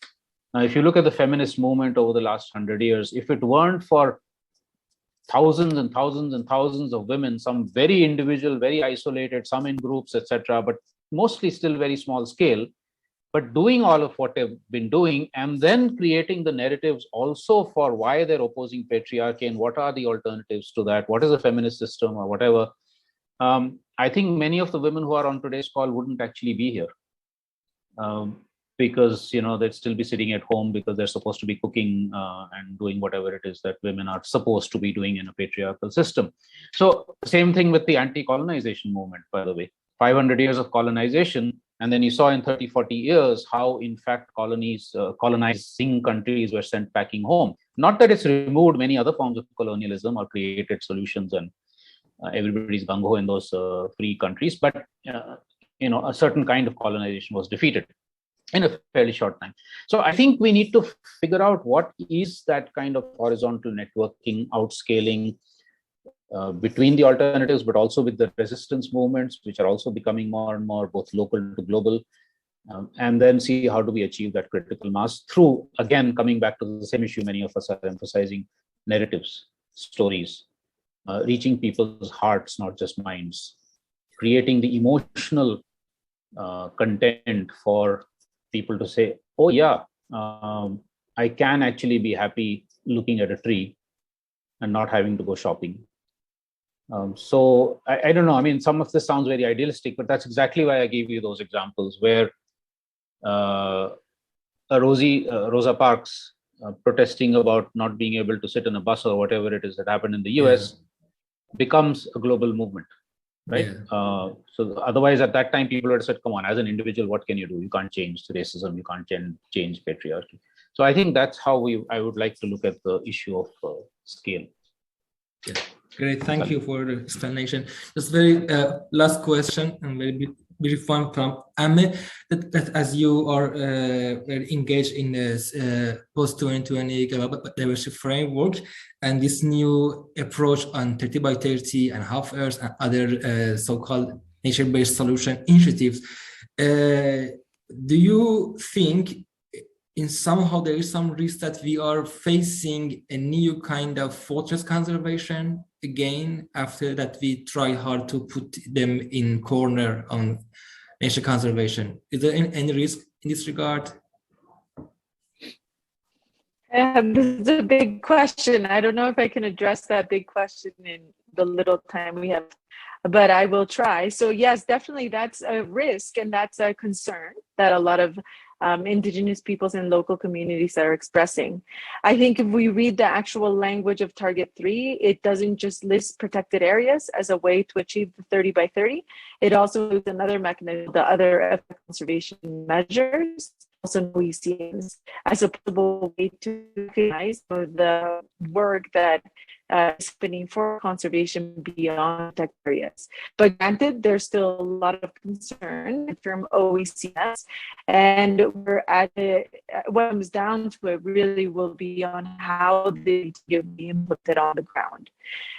Now, if you look at the feminist movement over the last 100 years, if it weren't for thousands and thousands and thousands of women, some very individual, very isolated, some in groups, etc., but mostly still very small scale, but doing all of what they've been doing, and then creating the narratives also for why they're opposing patriarchy and what are the alternatives to that, what is a feminist system or whatever. I think many of the women who are on today's call wouldn't actually be here. Because they'd still be sitting at home because they're supposed to be cooking and doing whatever it is that women are supposed to be doing in a patriarchal system. So same thing with the anti-colonization movement, by the way. 500 years of colonization, and then you saw in 30, 40 years how, in fact, colonizing countries were sent packing home. Not that it's removed many other forms of colonialism or created solutions and everybody's gung-ho in those free countries, but a certain kind of colonization was defeated in a fairly short time. So I think we need to figure out what is that kind of horizontal networking, outscaling between the alternatives, but also with the resistance movements, which are also becoming more and more both local to global, and then see how do we achieve that critical mass through, again, coming back to the same issue many of us are emphasizing, narratives, stories, reaching people's hearts, not just minds, creating the emotional content for people to say, oh yeah, I can actually be happy looking at a tree and not having to go shopping. So I don't know, I mean, some of this sounds very idealistic, but that's exactly why I gave you those examples where Rosa Parks protesting about not being able to sit in a bus or whatever it is that happened in the US becomes a global movement. right? Yeah. So otherwise, at that time, people would have said, "Come on, as an individual, what can you do? You can't change racism. You can't change patriarchy." So I think that's how I would like to look at the issue of scale. Yeah. Great, thank you for the explanation. Just very last question and very brief one from Amme, that as you are very engaged in this post-2020 global diversity framework and this new approach on 30 by 30 and half Earth and other so-called nature-based solution initiatives, do you think in somehow there is some risk that we are facing a new kind of fortress conservation again after that we try hard to put them in corner on nature conservation? Is there any risk in this regard? This is a big question. I don't know if I can address that big question in the little time we have, but I will try. So yes, definitely that's a risk and that's a concern that a lot of indigenous peoples and local communities are expressing. I think if we read the actual language of Target 3, it doesn't just list protected areas as a way to achieve the 30 by 30. It also includes another mechanism, the other conservation measures, also OECMs, as a possible way to recognize the work that is happening for conservation beyond protected areas. But granted, there's still a lot of concern from OECMs, and we're at it. What comes down to it really will be on how they be implemented on the ground.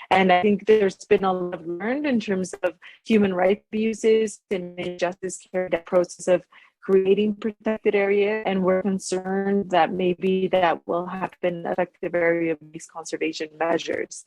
And I think there's been a lot learned in terms of human rights abuses and injustice carried out process of creating protected area, and we're concerned that maybe that will happen effective area-based conservation measures.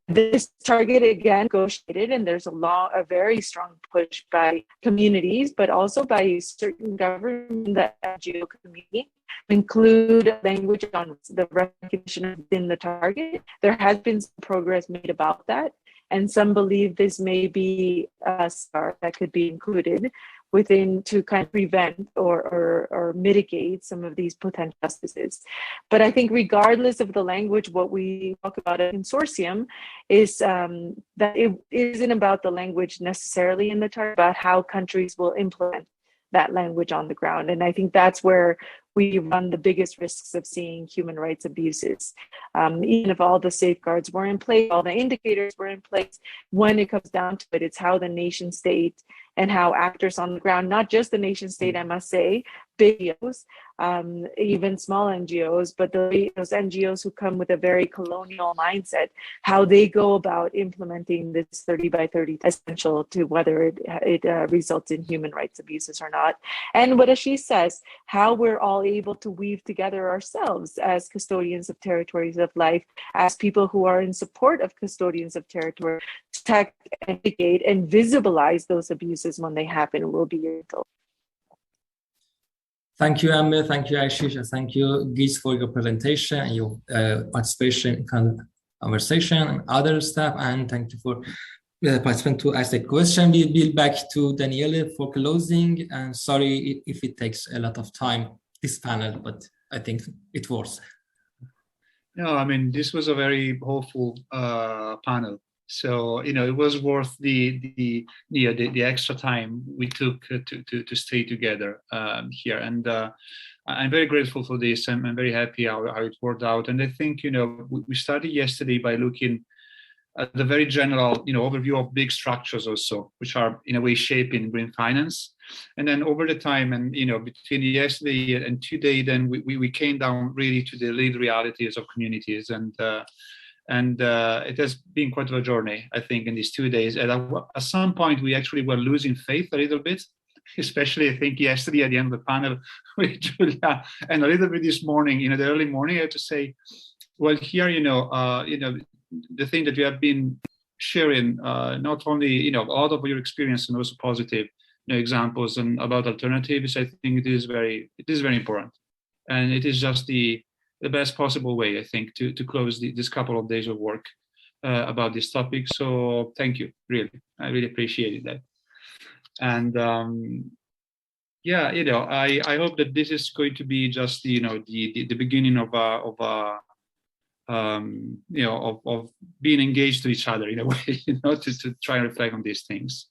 This target again negotiated, and there's a very strong push by communities, but also by certain government, the NGO community, include language on the recognition within the target. There has been some progress made about that, and some believe this may be a start that could be included within to kind of prevent or mitigate some of these potential injustices. But I think regardless of the language, what we talk about at Consortium is that it isn't about the language necessarily in the target, about how countries will implement that language on the ground. And I think that's where we run the biggest risks of seeing human rights abuses. Even if all the safeguards were in place, all the indicators were in place, when it comes down to it, it's how the nation state and how actors on the ground, not just the nation state, I must say, big NGOs, even small NGOs, but those NGOs who come with a very colonial mindset, how they go about implementing this 30 by 30 essential to whether it results in human rights abuses or not. And what Ashish says, how we're all able to weave together ourselves as custodians of territories of life, as people who are in support of custodians of territory, to detect, mitigate, and visibilize those abuses when they happen will be vital. Thank you, Amber. Thank you, Ashish. And thank you, Giz, for your presentation and your participation in conversation and other stuff. And thank you for participant to ask the question. We'll be back to Daniele for closing. And sorry if it takes a lot of time, this panel, but I think it works. No, I mean, this was a very hopeful panel. So, you know, it was worth the extra time we took to stay together here. And I'm very grateful for this. I'm very happy how it worked out. And I think, you know, we started yesterday by looking at the very general, you know, overview of big structures also, which are in a way shaping green finance. And then over the time, and you know, between yesterday and today, then we came down really to the lived realities of communities, and it has been quite a journey, I think, in these 2 days. And at some point, we actually were losing faith a little bit, especially I think yesterday at the end of the panel with Giulia, and a little bit this morning, you know, the early morning. I have to say, well, here, you know, the thing that you have been sharing, not only, you know, a lot of your experience and also positive, you know, examples and about alternatives. I think it is very important, and it is just the best possible way, I think, to close this couple of days of work about this topic. So thank you, really, I really appreciated that. And yeah, you know, I hope that this is going to be just, you know, the beginning of a of being engaged to each other in a way, to try and reflect on these things.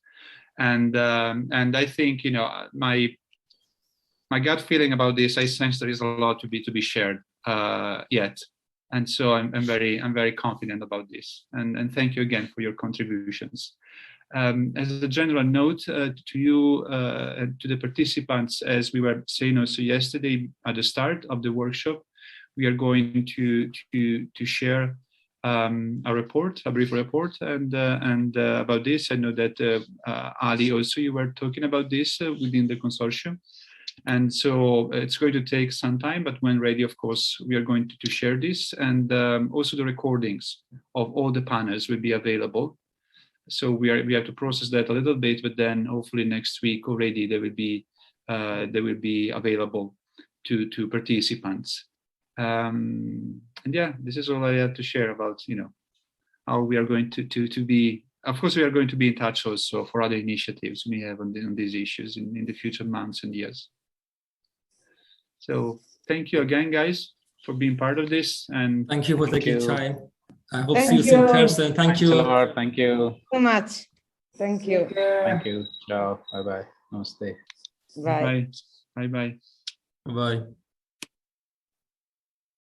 And I think, my gut feeling about this, I sense there is a lot to be shared yet. And so I'm very confident about this. And thank you again for your contributions. As a general note to you, to the participants, as we were saying also yesterday at the start of the workshop, we are going to share a brief report, and about this. I know that Ali, also you were talking about this within the consortium, and so it's going to take some time. But when ready, of course, we are going to share this, and also the recordings of all the panels will be available. So we have to process that a little bit, but then hopefully next week already they will be available to participants. And yeah, this is all I had to share about how we are going to be. Of course, we are going to be in touch also for other initiatives we have on these issues in the future months and years. So thank you again, guys, for being part of this, and thank you for taking time. I hope to Thank see you in you. person. Thank you. Thanks a lot. Thank you So much. Thank you. Thank you. Ciao. Bye bye. Namaste. Bye. bye. Bye. Bye.